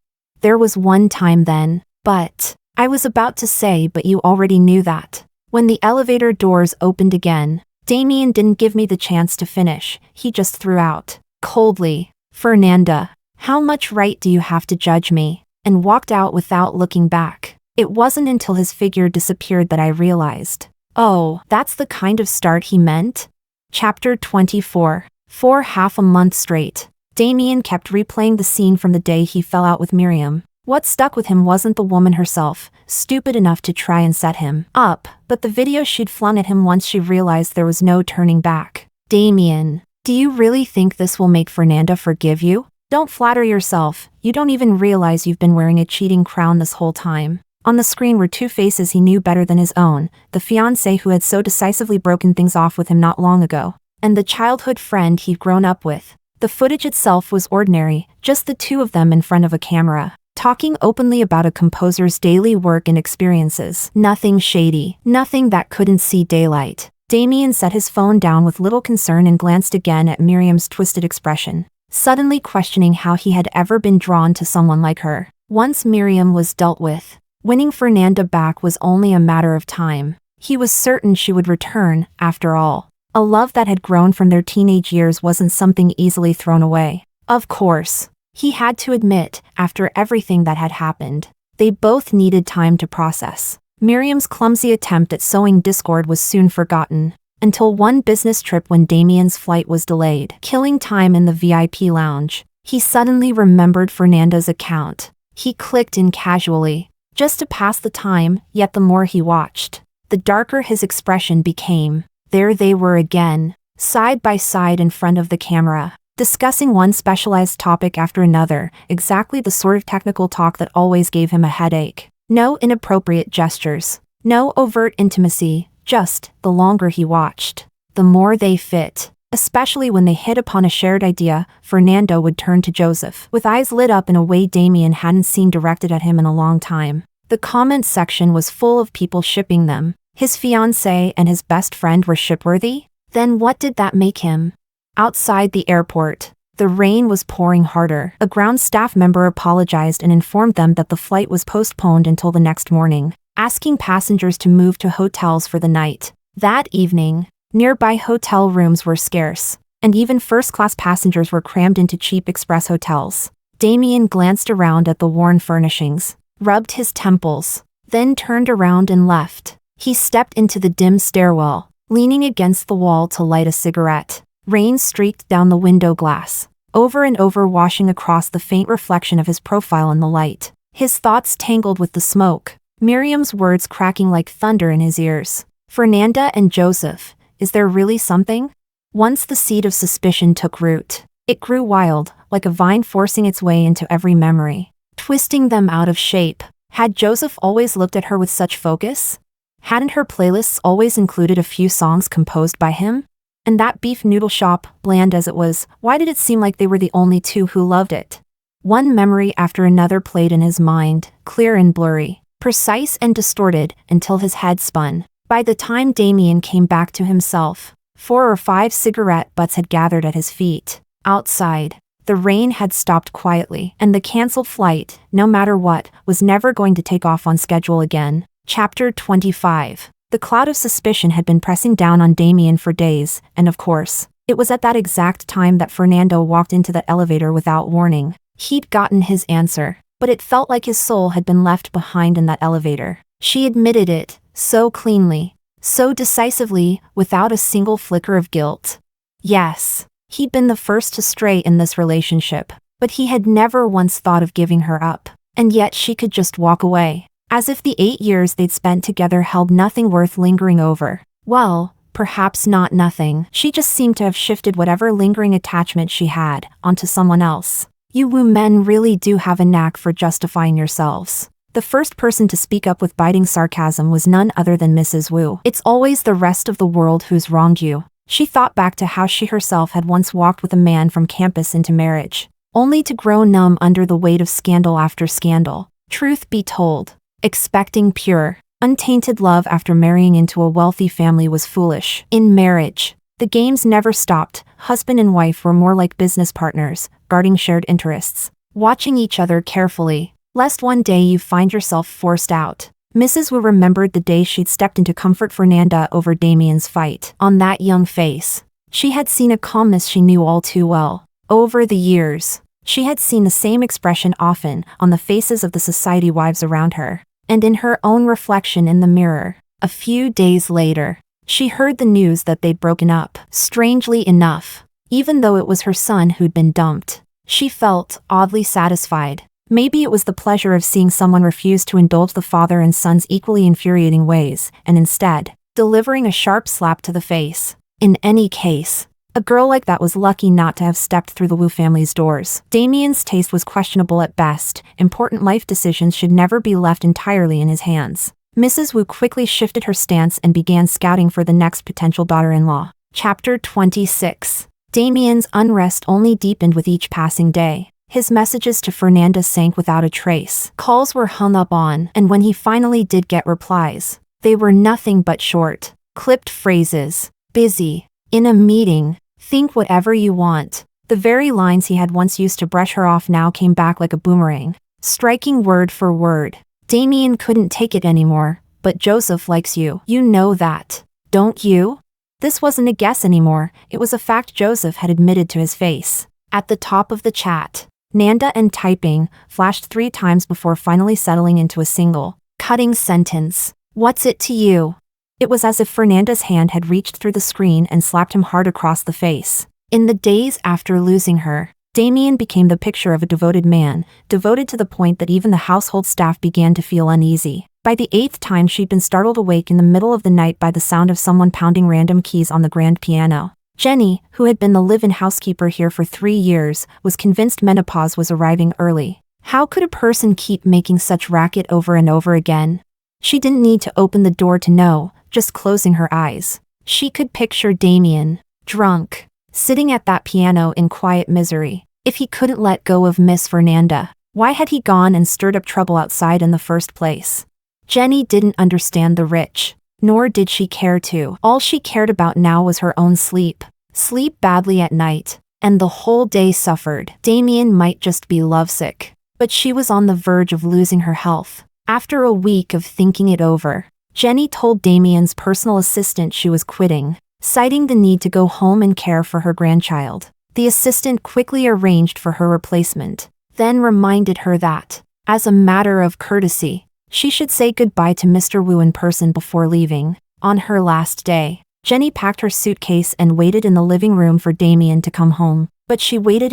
S1: There was one time then, but I was about to say, but you already knew that. When the elevator doors opened again, Damien didn't give me the chance to finish, he just threw out, coldly, "Fernanda, how much right do you have to judge me?" and walked out without looking back. It wasn't until his figure disappeared that I realized, oh, that's the kind of start he meant? Chapter 24. For half a month straight, Damien kept replaying the scene from the day he fell out with Miriam. What stuck with him wasn't the woman herself, stupid enough to try and set him up, but the video she'd flung at him once she realized there was no turning back. Damien, do you really think this will make Fernanda forgive you? Don't flatter yourself, you don't even realize you've been wearing a cheating crown this whole time. On the screen were two faces he knew better than his own, the fiancé who had so decisively broken things off with him not long ago, and the childhood friend he'd grown up with. The footage itself was ordinary, just the two of them in front of a camera, talking openly about a composer's daily work and experiences. Nothing shady, nothing that couldn't see daylight. Damien set his phone down with little concern and glanced again at Miriam's twisted expression, suddenly questioning how he had ever been drawn to someone like her. Once Miriam was dealt with, winning Fernanda back was only a matter of time. He was certain she would return, after all. A love that had grown from their teenage years wasn't something easily thrown away. Of course, he had to admit, after everything that had happened, they both needed time to process. Miriam's clumsy attempt at sowing discord was soon forgotten, until one business trip when Damien's flight was delayed, killing time in the VIP lounge. He suddenly remembered Fernanda's account. He clicked in casually, just to pass the time, yet the more he watched, the darker his expression became. There they were again, side by side in front of the camera, discussing one specialized topic after another, exactly the sort of technical talk that always gave him a headache. No inappropriate gestures, no overt intimacy, just, the longer he watched, the more they fit. Especially when they hit upon a shared idea, Fernanda would turn to Joseph, with eyes lit up in a way Damien hadn't seen directed at him in a long time. The comment section was full of people shipping them. His fiancée and his best friend were shipworthy? Then what did that make him? Outside the airport, the rain was pouring harder. A ground staff member apologized and informed them that the flight was postponed until the next morning, asking passengers to move to hotels for the night. That evening, nearby hotel rooms were scarce, and even first-class passengers were crammed into cheap express hotels. Damien glanced around at the worn furnishings, rubbed his temples, then turned around and left. He stepped into the dim stairwell, leaning against the wall to light a cigarette. Rain streaked down the window glass, over and over washing across the faint reflection of his profile in the light. His thoughts tangled with the smoke, Miriam's words cracking like thunder in his ears. Fernanda and Joseph. Is there really something? Once the seed of suspicion took root, it grew wild, like a vine forcing its way into every memory, twisting them out of shape. Had Joseph always looked at her with such focus? Hadn't her playlists always included a few songs composed by him? And that beef noodle shop, bland as it was, why did it seem like they were the only two who loved it? One memory after another played in his mind, clear and blurry, precise and distorted, until his head spun. By the time Damien came back to himself, 4 or 5 cigarette butts had gathered at his feet. Outside, the rain had stopped quietly, and the cancelled flight, no matter what, was never going to take off on schedule again. Chapter 25. The cloud of suspicion had been pressing down on Damien for days, and of course, it was at that exact time that Fernanda walked into that elevator without warning. He'd gotten his answer, but it felt like his soul had been left behind in that elevator. She admitted it, so cleanly, so decisively, without a single flicker of guilt. Yes, he'd been the first to stray in this relationship, but he had never once thought of giving her up. And yet she could just walk away, as if the 8 years they'd spent together held nothing worth lingering over. Well, perhaps not nothing. She just seemed to have shifted whatever lingering attachment she had onto someone else. You men really do have a knack for justifying yourselves. The first person to speak up with biting sarcasm was none other than Mrs. Wu. It's always the rest of the world who's wronged you. She thought back to how she herself had once walked with a man from campus into marriage, only to grow numb under the weight of scandal after scandal. Truth be told, expecting pure, untainted love after marrying into a wealthy family was foolish. In marriage, the games never stopped. Husband and wife were more like business partners, guarding shared interests, watching each other carefully, lest one day you find yourself forced out. Mrs. Wu remembered the day she'd stepped in to comfort Fernanda over Damien's fight. On that young face, she had seen a calmness she knew all too well. Over the years, she had seen the same expression often on the faces of the society wives around her, and in her own reflection in the mirror. A few days later, she heard the news that they'd broken up. Strangely enough, even though it was her son who'd been dumped, she felt oddly satisfied. Maybe it was the pleasure of seeing someone refuse to indulge the father and son's equally infuriating ways, and instead, delivering a sharp slap to the face. In any case, a girl like that was lucky not to have stepped through the Wu family's doors. Damien's taste was questionable at best. Important life decisions should never be left entirely in his hands. Mrs. Wu quickly shifted her stance and began scouting for the next potential daughter-in-law. Chapter 26. Damien's unrest only deepened with each passing day. His messages to Fernanda sank without a trace. Calls were hung up on, and when he finally did get replies, they were nothing but short, clipped phrases. Busy. In a meeting. Think whatever you want. The very lines he had once used to brush her off now came back like a boomerang, striking word for word. Damien couldn't take it anymore. But Joseph likes you. You know that, don't you? This wasn't a guess anymore, it was a fact Joseph had admitted to his face. At the top of the chat, Nanda and typing flashed 3 times before finally settling into a single, cutting sentence. What's it to you? It was as if Fernanda's hand had reached through the screen and slapped him hard across the face. In the days after losing her, Damien became the picture of a devoted man, devoted to the point that even the household staff began to feel uneasy. By the 8th time she'd been startled awake in the middle of the night by the sound of someone pounding random keys on the grand piano. Jenny, who had been the live-in housekeeper here for 3 years, was convinced menopause was arriving early. How could a person keep making such racket over and over again? She didn't need to open the door to know, just closing her eyes. She could picture Damien, drunk, sitting at that piano in quiet misery. If he couldn't let go of Miss Fernanda, why had he gone and stirred up trouble outside in the first place? Jenny didn't understand the rich, nor did she care to. All she cared about now was her own sleep. Sleep badly at night, and the whole day suffered. Damien might just be lovesick, but she was on the verge of losing her health. After a week of thinking it over, Jenny told Damien's personal assistant she was quitting, citing the need to go home and care for her grandchild. The assistant quickly arranged for her replacement, then reminded her that, as a matter of courtesy, she should say goodbye to Mr. Wu in person before leaving. On her last day, Jenny packed her suitcase and waited in the living room for Damien to come home. But she waited,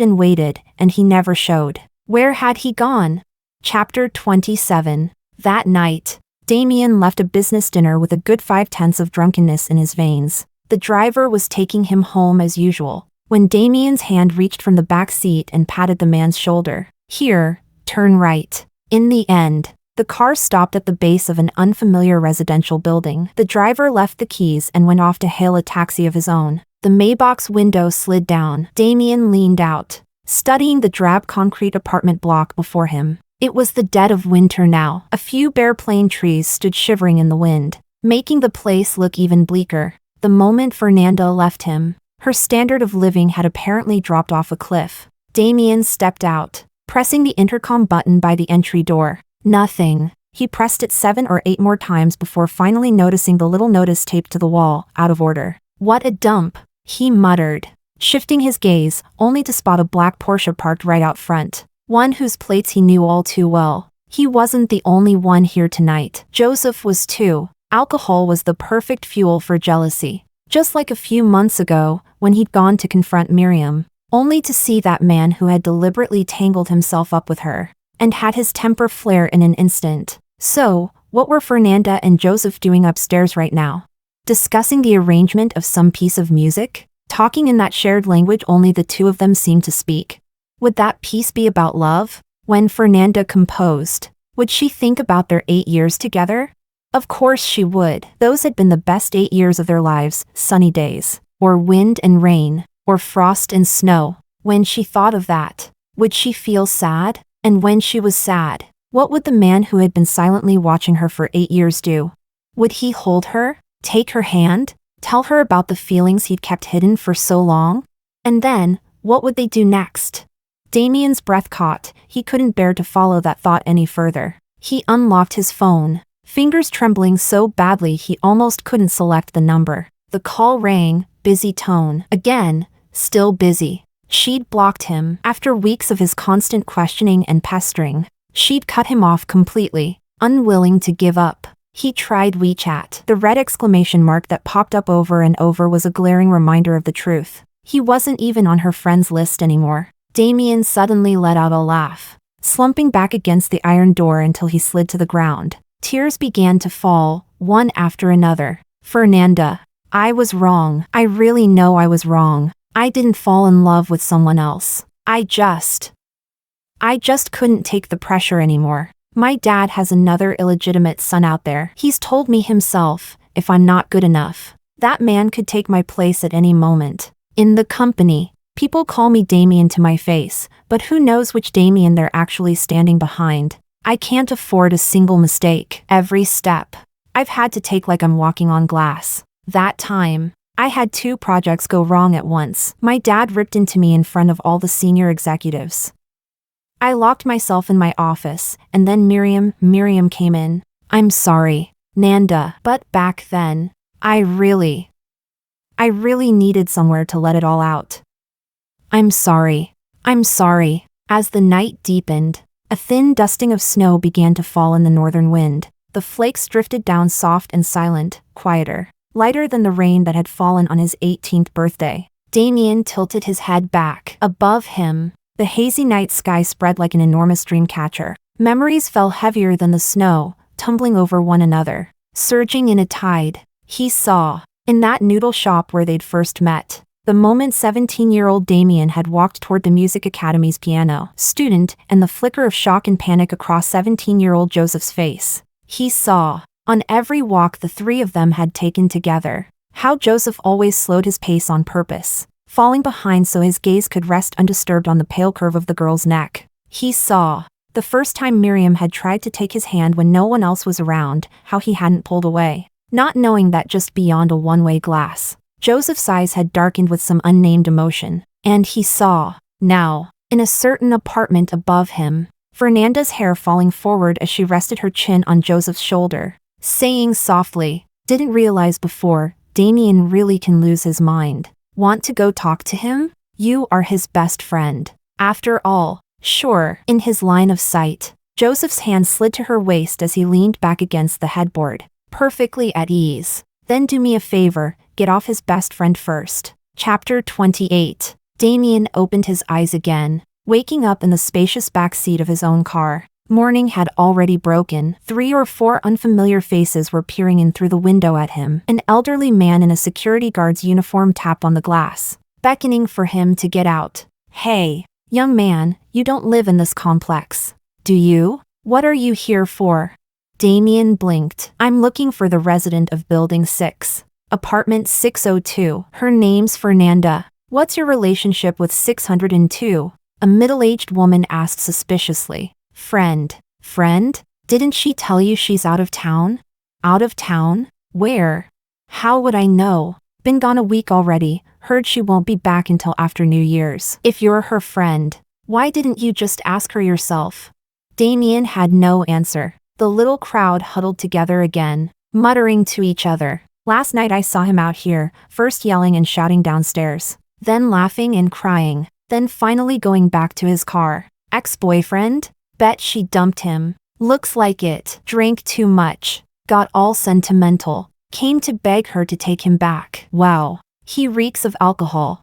S1: and he never showed. Where had he gone? Chapter 27. That night, Damien left a business dinner with a good 5/10 of drunkenness in his veins. The driver was taking him home as usual, when Damien's hand reached from the back seat and patted the man's shoulder. Here, turn right. In the end, the car stopped at the base of an unfamiliar residential building. The driver left the keys and went off to hail a taxi of his own. The Maybach's window slid down. Damien leaned out, studying the drab concrete apartment block before him. It was the dead of winter now. A few bare plane trees stood shivering in the wind, making the place look even bleaker. The moment Fernanda left him, her standard of living had apparently dropped off a cliff. Damien stepped out, pressing the intercom button by the entry door. Nothing. He pressed it 7 or 8 more times before finally noticing the little notice taped to the wall, out of order. What a dump, he muttered, shifting his gaze, only to spot a black Porsche parked right out front. One whose plates he knew all too well. He wasn't the only one here tonight. Joseph was too. Alcohol was the perfect fuel for jealousy. Just like a few months ago, when he'd gone to confront Miriam, only to see that man who had deliberately tangled himself up with her, and had his temper flare in an instant. So, what were Fernanda and Joseph doing upstairs right now? Discussing the arrangement of some piece of music? Talking in that shared language only the two of them seemed to speak? Would that piece be about love? When Fernanda composed, would she think about their 8 years together? Of course she would. Those had been the best 8 years of their lives, sunny days, or wind and rain, or frost and snow. When she thought of that, would she feel sad? And when she was sad, what would the man who had been silently watching her for 8 years do? Would he hold her, take her hand, tell her about the feelings he'd kept hidden for so long? And then, what would they do next? Damien's breath caught. He couldn't bear to follow that thought any further. He unlocked his phone, fingers trembling so badly he almost couldn't select the number. The call rang, busy tone. Again, still busy. She'd blocked him. After weeks of his constant questioning and pestering, she'd cut him off completely, unwilling to give up. He tried WeChat. The red exclamation mark that popped up over and over was a glaring reminder of the truth. He wasn't even on her friends list anymore. Damien suddenly let out a laugh, slumping back against the iron door until he slid to the ground. Tears began to fall, one after another. Fernanda, I was wrong. I really know I was wrong. I didn't fall in love with someone else. I just couldn't take the pressure anymore. My dad has another illegitimate son out there. He's told me himself, if I'm not good enough, that man could take my place at any moment. In the company, people call me Damien to my face, but who knows which Damien they're actually standing behind. I can't afford a single mistake. Every step I've had to take like I'm walking on glass. That time, I had 2 projects go wrong at once. My dad ripped into me in front of all the senior executives. I locked myself in my office, and then Miriam came in. I'm sorry, Nanda, but back then, I really needed somewhere to let it all out. I'm sorry. As the night deepened, a thin dusting of snow began to fall in the northern wind. The flakes drifted down soft and silent, quieter, lighter than the rain that had fallen on his 18th birthday. Damien tilted his head back. Above him, the hazy night sky spread like an enormous dream catcher. Memories fell heavier than the snow, tumbling over one another, surging in a tide. He saw, in that noodle shop where they'd first met, the moment 17-year-old Damien had walked toward the Music Academy's piano student, and the flicker of shock and panic across 17-year-old Joseph's face. He saw, on every walk the 3 of them had taken together, how Joseph always slowed his pace on purpose, falling behind so his gaze could rest undisturbed on the pale curve of the girl's neck. He saw, the first time Miriam had tried to take his hand when no one else was around, how he hadn't pulled away, not knowing that just beyond a one-way glass, Joseph's eyes had darkened with some unnamed emotion. And he saw, now, in a certain apartment above him, Fernanda's hair falling forward as she rested her chin on Joseph's shoulder, saying softly, "Didn't realize before, Damien really can lose his mind. Want to go talk to him? You are his best friend. After all." Sure. In his line of sight, Joseph's hand slid to her waist as he leaned back against the headboard, perfectly at ease. "Then do me a favor, get off his best friend first." Chapter 28. Damien opened his eyes again, waking up in the spacious back seat of his own car. Morning had already broken. 3 or 4 unfamiliar faces were peering in through the window at him. An elderly man in a security guard's uniform tapped on the glass, beckoning for him to get out. "Hey, young man, you don't live in this complex, do you? What are you here for?" Damien blinked. "I'm looking for the resident of Building 6. Apartment 602. Her name's Fernanda. What's your relationship with 602? A middle-aged woman asked suspiciously. Friend? Didn't she tell you she's out of town?" "Out of town? Where?" "How would I know? Been gone a week already, heard she won't be back until after New Year's." "If you're her friend, why didn't you just ask her yourself?" Damien had no answer. The little crowd huddled together again, muttering to each other. "Last night I saw him out here, first yelling and shouting downstairs, then laughing and crying, then finally going back to his car. Ex-boyfriend? Bet she dumped him. Looks like it. Drank too much. Got all sentimental. Came to beg her to take him back. Wow. He reeks of alcohol.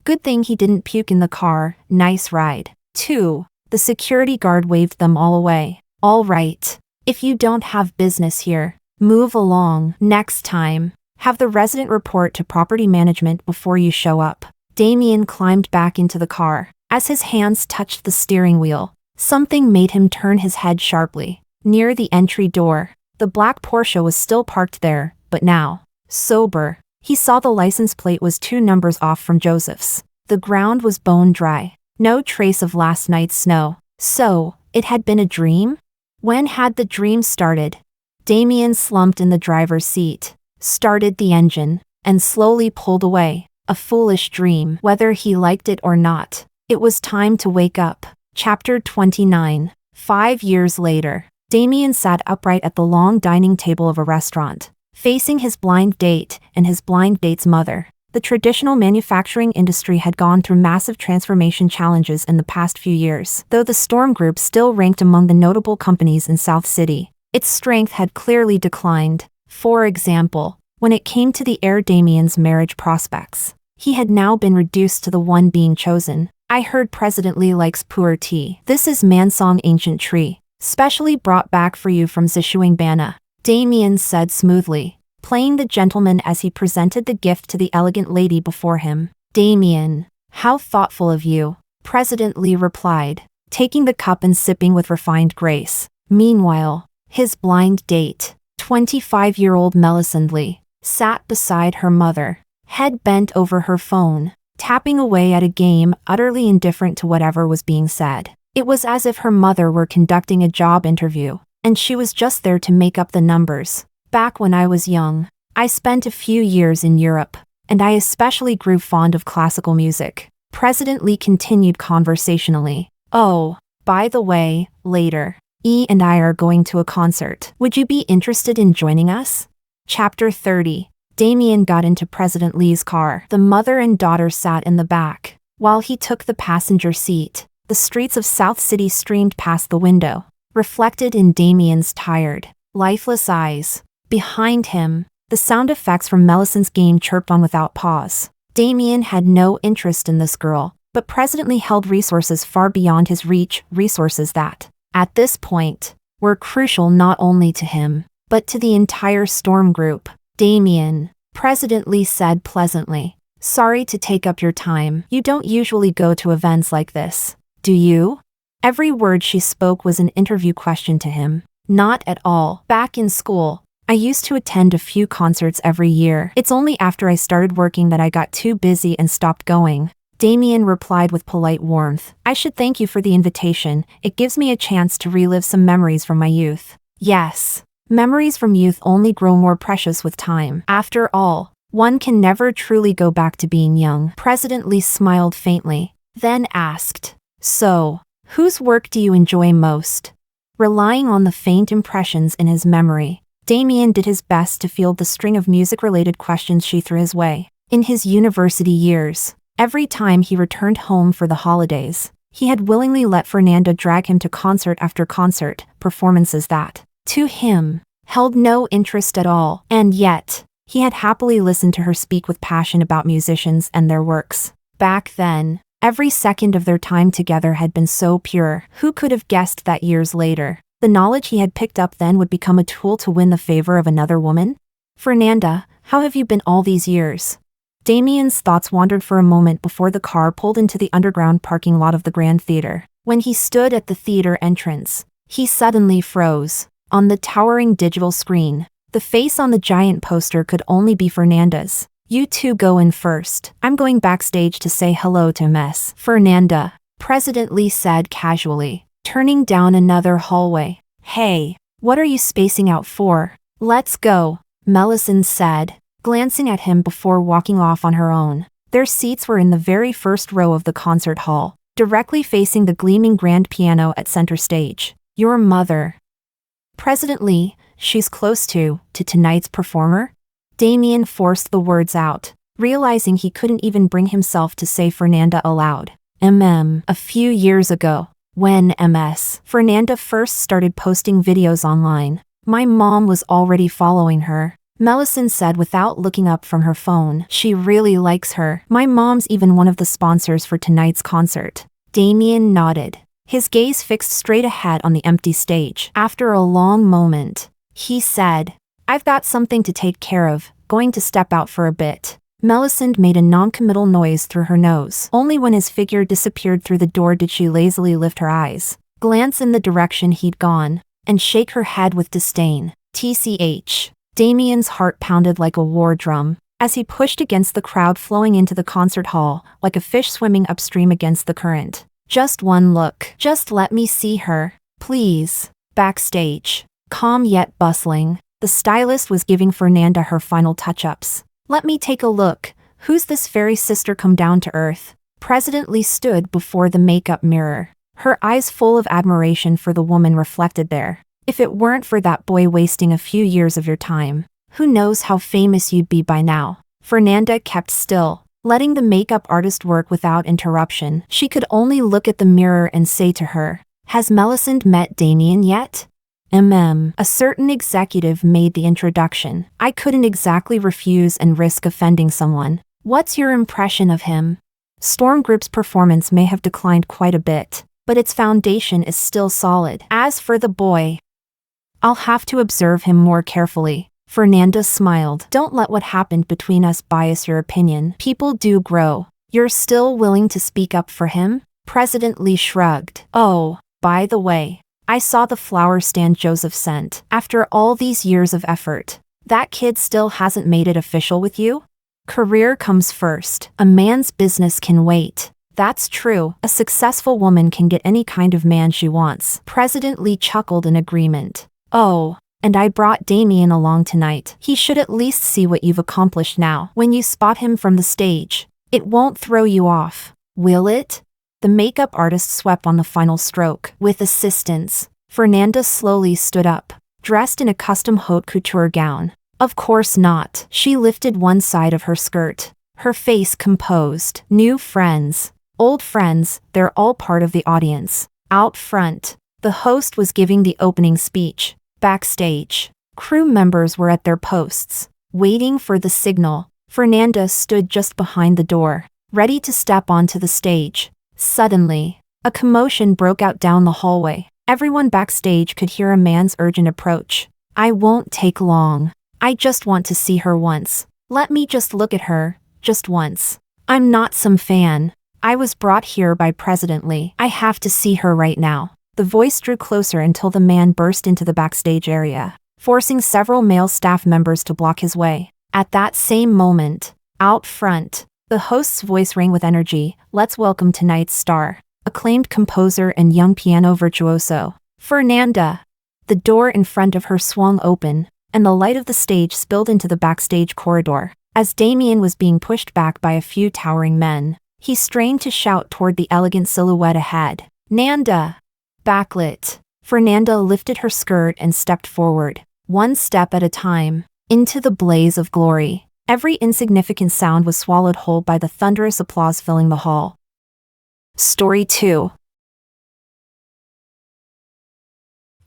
S1: Good thing he didn't puke in the car. Nice ride. 2. The security guard waved them all away. "All right. If you don't have business here, move along. Next time, have the resident report to property management before you show up." Damien climbed back into the car. As his hands touched the steering wheel, something made him turn his head sharply. Near the entry door, the black Porsche was still parked there, but now, sober, he saw the license plate was 2 numbers off from Joseph's. The ground was bone dry. No trace of last night's snow. So, it had been a dream? When had the dream started? Damien slumped in the driver's seat, started the engine, and slowly pulled away. A foolish dream, whether he liked it or not. It was time to wake up. Chapter 29. 5 years later. Damien sat upright at the long dining table of a restaurant, facing his blind date and his blind date's mother. The traditional manufacturing industry had gone through massive transformation challenges in the past few years. Though the Storm Group still ranked among the notable companies in South City, its strength had clearly declined. For example, when it came to the heir Damien's marriage prospects, he had now been reduced to the one being chosen. I heard President Lee likes pu'er tea. This is Mansong ancient tree, specially brought back for you from Zishuang Bana, Damien said smoothly, playing the gentleman as he presented the gift to the elegant lady before him. Damien, how thoughtful of you, President Lee replied, taking the cup and sipping with refined grace. Meanwhile, his blind date, 25-year-old Melisande Lee, sat beside her mother, head bent over her phone, tapping away at a game, utterly indifferent to whatever was being said. It was as if her mother were conducting a job interview, and she was just there to make up the numbers. Back when I was young, I spent a few years in Europe, and I especially grew fond of classical music. President Lee continued conversationally. Oh, by the way, later, E and I are going to a concert. Would you be interested in joining us? Chapter 30. Damien got into President Lee's car. The mother and daughter sat in the back, while he took the passenger seat. The streets of South City streamed past the window, reflected in Damien's tired, lifeless eyes. Behind him, the sound effects from Melisand's game chirped on without pause. Damien had no interest in this girl, but President Lee held resources far beyond his reach, resources that, at this point, were crucial not only to him, but to the entire Storm Group. Damien, President Lee said pleasantly, sorry to take up your time. You don't usually go to events like this, do you? Every word she spoke was an interview question to him. Not at all. Back in school, I used to attend a few concerts every year. It's only after I started working that I got too busy and stopped going. Damien replied with polite warmth. I should thank you for the invitation. It gives me a chance to relive some memories from my youth. Yes, memories from youth only grow more precious with time. After all, one can never truly go back to being young. President Lee smiled faintly, then asked, so, whose work do you enjoy most? Relying on the faint impressions in his memory, Damien did his best to field the string of music-related questions she threw his way. In his university years, every time he returned home for the holidays, he had willingly let Fernanda drag him to concert after concert, performances that, to him, held no interest at all. And yet, he had happily listened to her speak with passion about musicians and their works. Back then, every second of their time together had been so pure. Who could have guessed that years later, the knowledge he had picked up then would become a tool to win the favor of another woman? Fernanda, how have you been all these years? Damien's thoughts wandered for a moment before the car pulled into the underground parking lot of the Grand Theater. When he stood at the theater entrance, he suddenly froze. On the towering digital screen, the face on the giant poster could only be Fernanda's. You two go in first. I'm going backstage to say hello to Ms. Fernanda, President Lee said casually, turning down another hallway. Hey, what are you spacing out for? Let's go, Melisande said, glancing at him before walking off on her own. Their seats were in the very first row of the concert hall, directly facing the gleaming grand piano at center stage. Your mother, President Lee, she's close to tonight's performer? Damien forced the words out, realizing he couldn't even bring himself to say Fernanda aloud. A few years ago, when Ms. Fernanda first started posting videos online, my mom was already following her. Melisande said without looking up from her phone. She really likes her. My mom's even one of the sponsors for tonight's concert. Damien nodded, his gaze fixed straight ahead on the empty stage. After a long moment, he said, I've got something to take care of, going to step out for a bit. Melisande made a non-committal noise through her nose. Only when his figure disappeared through the door did she lazily lift her eyes, glance in the direction he'd gone, and shake her head with disdain. TCH. Damien's heart pounded like a war drum, as he pushed against the crowd flowing into the concert hall, like a fish swimming upstream against the current. Just one look. Just let me see her, please. Backstage, calm yet bustling, the stylist was giving Fernanda her final touch-ups. Let me take a look. Who's this fairy sister come down to earth? President Lee stood before the makeup mirror, her eyes full of admiration for the woman reflected there. If it weren't for that boy wasting a few years of your time, who knows how famous you'd be by now. Fernanda kept still, letting the makeup artist work without interruption. She could only look at the mirror and say to her, "Has Melisande met Damien yet?" A certain executive made the introduction. I couldn't exactly refuse and risk offending someone. What's your impression of him? Storm Group's performance may have declined quite a bit, but its foundation is still solid. As for the boy, I'll have to observe him more carefully. Fernanda smiled. Don't let what happened between us bias your opinion. People do grow. You're still willing to speak up for him? President Lee shrugged. Oh, by the way, I saw the flower stand Joseph sent. After all these years of effort, that kid still hasn't made it official with you? Career comes first. A man's business can wait. That's true. A successful woman can get any kind of man she wants. President Lee chuckled in agreement. Oh, and I brought Damien along tonight. He should at least see what you've accomplished now. When you spot him from the stage, it won't throw you off, will it? The makeup artist swept on the final stroke. With assistance, Fernanda slowly stood up, dressed in a custom haute couture gown. Of course not. She lifted one side of her skirt, her face composed. New friends, old friends, they're all part of the audience. Out front, the host was giving the opening speech. Backstage, crew members were at their posts, waiting for the signal. Fernanda stood just behind the door, ready to step onto the stage. Suddenly, a commotion broke out down the hallway. Everyone backstage could hear a man's urgent approach. I won't take long. I just want to see her once. Let me just look at her, just once. I'm not some fan. I was brought here by President Lee. I have to see her right now. The voice drew closer until the man burst into the backstage area, forcing several male staff members to block his way. At that same moment, out front, the host's voice rang with energy. Let's welcome tonight's star, acclaimed composer and young piano virtuoso, Fernanda. The door in front of her swung open, and the light of the stage spilled into the backstage corridor. As Damien was being pushed back by a few towering men, he strained to shout toward the elegant silhouette ahead. Nanda! Backlit. Fernanda lifted her skirt and stepped forward, one step at a time, into the blaze of glory. Every insignificant sound was swallowed whole by the thunderous applause filling the hall. Story 2.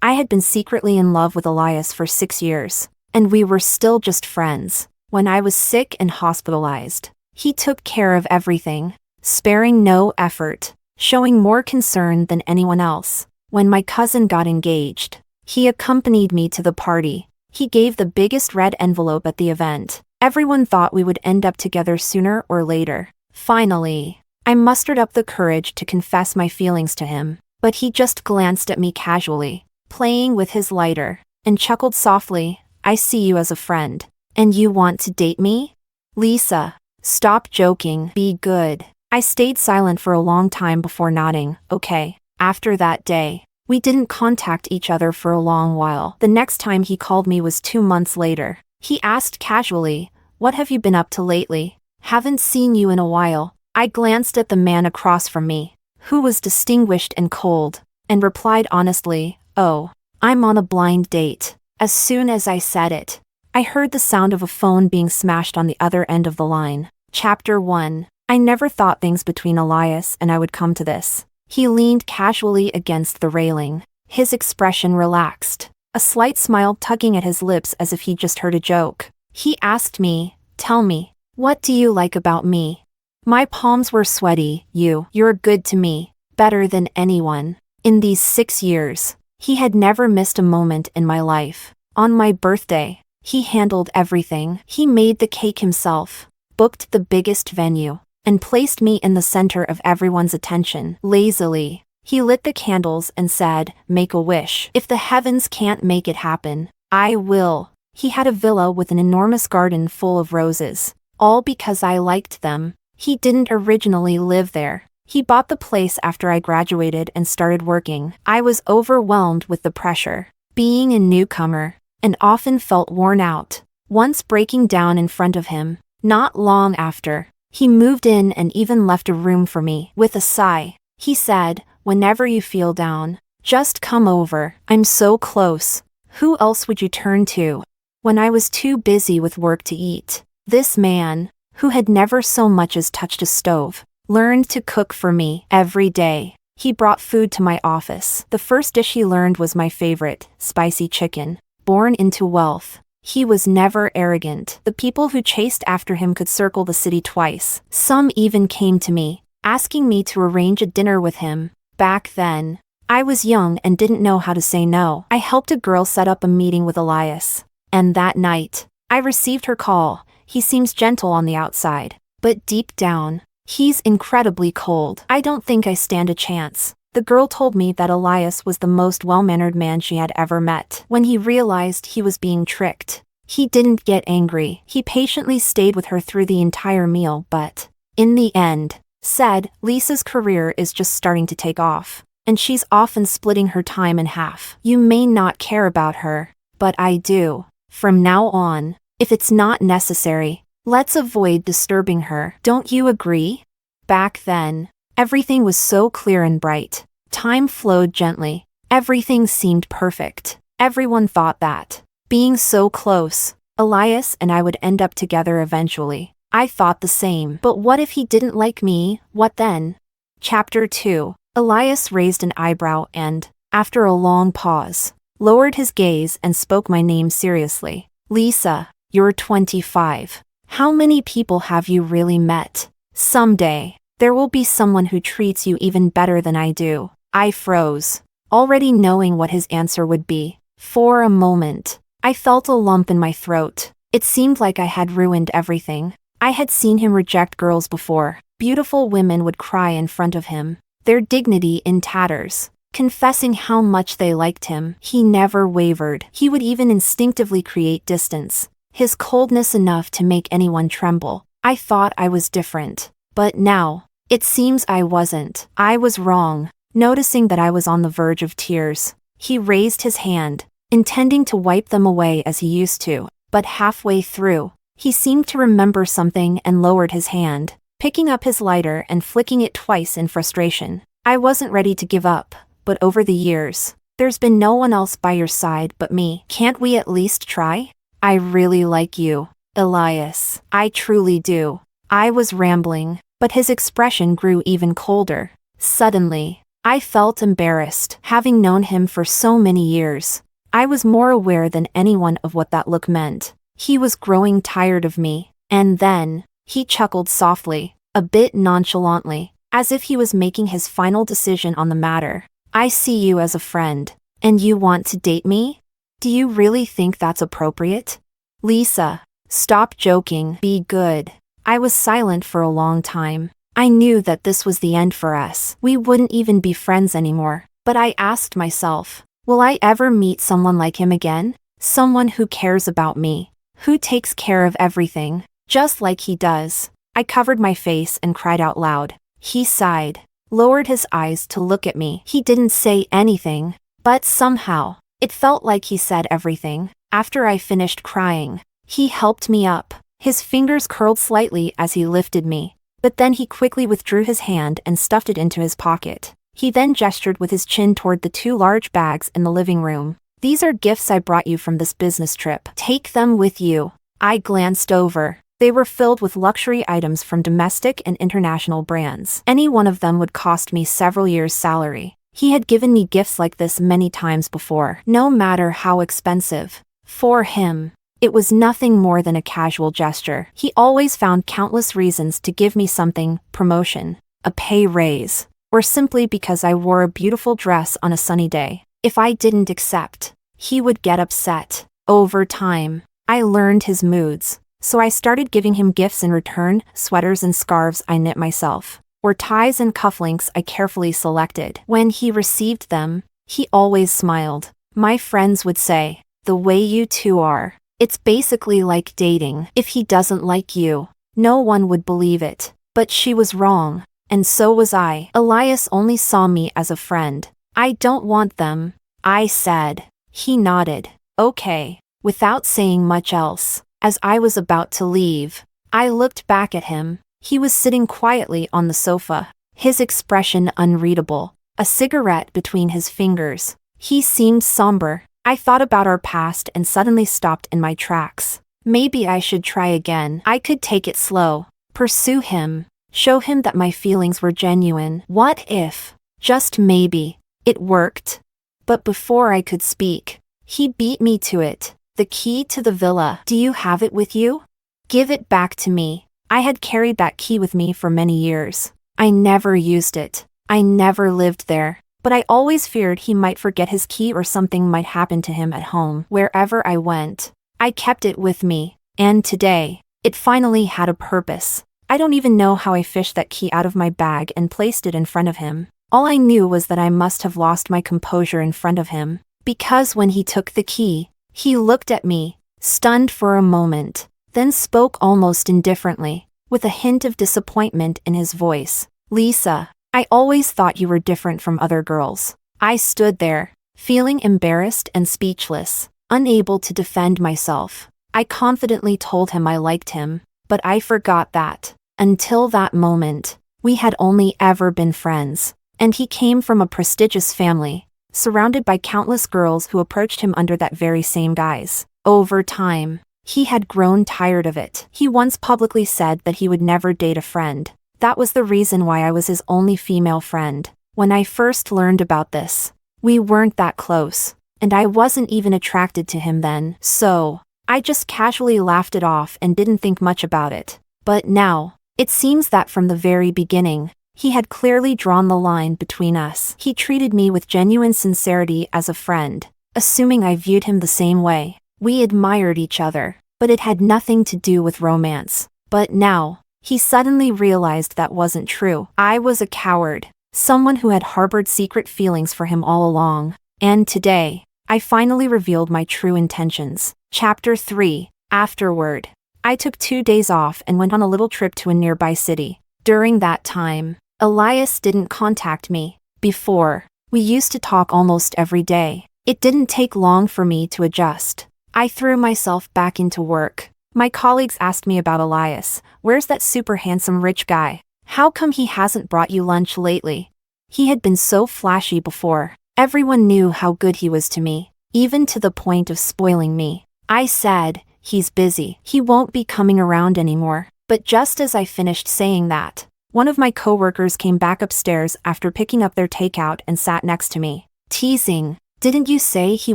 S1: I had been secretly in love with Elias for 6 years, and we were still just friends. When I was sick and hospitalized, he took care of everything, sparing no effort, showing more concern than anyone else. When my cousin got engaged, he accompanied me to the party. He gave the biggest red envelope at the event. Everyone thought we would end up together sooner or later. Finally, I mustered up the courage to confess my feelings to him, but he just glanced at me casually, playing with his lighter, and chuckled softly. I see you as a friend. And you want to date me? Lisa, stop joking. Be good. I stayed silent for a long time before nodding. Okay. After that day, we didn't contact each other for a long while. The next time he called me was 2 months later. He asked casually, "What have you been up to lately? Haven't seen you in a while." I glanced at the man across from me, who was distinguished and cold, and replied honestly, "Oh, I'm on a blind date." As soon as I said it, I heard the sound of a phone being smashed on the other end of the line. Chapter 1. I never thought things between Elias and I would come to this. He leaned casually against the railing, his expression relaxed, a slight smile tugging at his lips as if he'd just heard a joke. He asked me, "Tell me, what do you like about me?" My palms were sweaty. You're good to me, better than anyone. In these 6 years, he had never missed a moment in my life. On my birthday, he handled everything. He made the cake himself, booked the biggest venue, and placed me in the center of everyone's attention. Lazily, he lit the candles and said, "Make a wish. If the heavens can't make it happen, I will." He had a villa with an enormous garden full of roses, all because I liked them. He didn't originally live there. He bought the place after I graduated and started working. I was overwhelmed with the pressure, being a newcomer, and often felt worn out. Once breaking down in front of him, not long after, he moved in and even left a room for me. With a sigh, he said, "Whenever you feel down, Just come over. I'm so close. Who else would you turn to? When I was too busy with work to eat, this man, who had never so much as touched a stove, learned to cook for me every day. He brought food to my office. The first dish he learned was my favorite, spicy chicken. Born into wealth, he was never arrogant. The people who chased after him could circle the city twice. Some even came to me, asking me to arrange a dinner with him. Back then, I was young and didn't know how to say no. I helped a girl set up a meeting with Elias. And that night, I received her call. He seems gentle on the outside, but deep down, he's incredibly cold. I don't think I stand a chance. The girl told me that Elias was the most well-mannered man she had ever met. When he realized he was being tricked, he didn't get angry. He patiently stayed with her through the entire meal, but, in the end, said, Lisa's career is just starting to take off, and she's often splitting her time in half. You may not care about her, but I do. From now on, if it's not necessary, let's avoid disturbing her. Don't you agree? Back then, everything was so clear and bright. Time flowed gently. Everything seemed perfect. Everyone thought that, being so close, Elias and I would end up together eventually. I thought the same. But what if he didn't like me? What then? Chapter 2. Elias raised an eyebrow and, after a long pause, lowered his gaze and spoke my name seriously. Lisa, you're 25. How many people have you really met? Someday, there will be someone who treats you even better than I do. I froze, already knowing what his answer would be. For a moment, I felt a lump in my throat. It seemed like I had ruined everything. I had seen him reject girls before. Beautiful women would cry in front of him, their dignity in tatters, confessing how much they liked him. He never wavered. He would even instinctively create distance, his coldness enough to make anyone tremble. I thought I was different. But now, it seems I wasn't. I was wrong. Noticing that I was on the verge of tears, he raised his hand, intending to wipe them away as he used to, but halfway through, he seemed to remember something and lowered his hand, picking up his lighter and flicking it twice in frustration. I wasn't ready to give up, but over the years, there's been no one else by your side but me. Can't we at least try? I really like you, Elias. I truly do. I was rambling, but his expression grew even colder. Suddenly, I felt embarrassed. Having known him for so many years, I was more aware than anyone of what that look meant. He was growing tired of me. And then, he chuckled softly, a bit nonchalantly, as if he was making his final decision on the matter. I see you as a friend, and you want to date me? Do you really think that's appropriate? Lisa, stop joking. Be good. I was silent for a long time. I knew that this was the end for us. We wouldn't even be friends anymore. But I asked myself, will I ever meet someone like him again? Someone who cares about me, who takes care of everything, just like he does. I covered my face and cried out loud. He sighed, lowered his eyes to look at me. He didn't say anything, but somehow, it felt like he said everything. After I finished crying, he helped me up. His fingers curled slightly as he lifted me, but then he quickly withdrew his hand and stuffed it into his pocket. He then gestured with his chin toward the 2 large bags in the living room. These are gifts I brought you from this business trip. Take them with you. I glanced over. They were filled with luxury items from domestic and international brands. Any one of them would cost me several years' salary. He had given me gifts like this many times before, no matter how expensive. For him, it was nothing more than a casual gesture. He always found countless reasons to give me something: promotion, a pay raise, or simply because I wore a beautiful dress on a sunny day. If I didn't accept, he would get upset. Over time, I learned his moods, so I started giving him gifts in return: sweaters and scarves I knit myself, or ties and cufflinks I carefully selected. When he received them, he always smiled. My friends would say, "The way you two are, it's basically like dating." If he doesn't like you, no one would believe it. But she was wrong, and so was I. Elias only saw me as a friend. I don't want them, I said. He nodded. Okay. Without saying much else, as I was about to leave, I looked back at him. He was sitting quietly on the sofa, his expression unreadable. a cigarette between his fingers. He seemed somber. I thought about our past and suddenly stopped in my tracks. Maybe I should try again. I could take it slow. Pursue him. Show him that my feelings were genuine. What if, just maybe, it worked? But before I could speak, he beat me to it. The key to the villa. Do you have it with you? Give it back to me. I had carried that key with me for many years. I never used it. I never lived there. But I always feared he might forget his key or something might happen to him at home. Wherever I went, I kept it with me. And today, it finally had a purpose. I don't even know how I fished that key out of my bag and placed it in front of him. All I knew was that I must have lost my composure in front of him. Because when he took the key, he looked at me, stunned for a moment, then spoke almost indifferently, with a hint of disappointment in his voice. Lisa, I always thought you were different from other girls. I stood there, feeling embarrassed and speechless, unable to defend myself. I confidently told him I liked him, but I forgot that, until that moment, we had only ever been friends. And he came from a prestigious family, surrounded by countless girls who approached him under that very same guise. Over time, he had grown tired of it. He once publicly said that he would never date a friend. That was the reason why I was his only female friend. When I first learned about this, we weren't that close, and I wasn't even attracted to him then. So, I just casually laughed it off and didn't think much about it. But now, it seems that from the very beginning, he had clearly drawn the line between us. He treated me with genuine sincerity as a friend, assuming I viewed him the same way. We admired each other, but it had nothing to do with romance. But now, he suddenly realized that wasn't true. I was a coward, someone who had harbored secret feelings for him all along. And today, I finally revealed my true intentions. Chapter 3. Afterward, I took 2 days off and went on a little trip to a nearby city. During that time, Elias didn't contact me. Before, we used to talk almost every day. It didn't take long for me to adjust. I threw myself back into work. My colleagues asked me about Elias. Where's that super handsome rich guy? How come he hasn't brought you lunch lately? He had been so flashy before. Everyone knew how good he was to me, even to the point of spoiling me. I said, he's busy. He won't be coming around anymore. But just as I finished saying that, one of my coworkers came back upstairs after picking up their takeout and sat next to me. Teasing, didn't you say he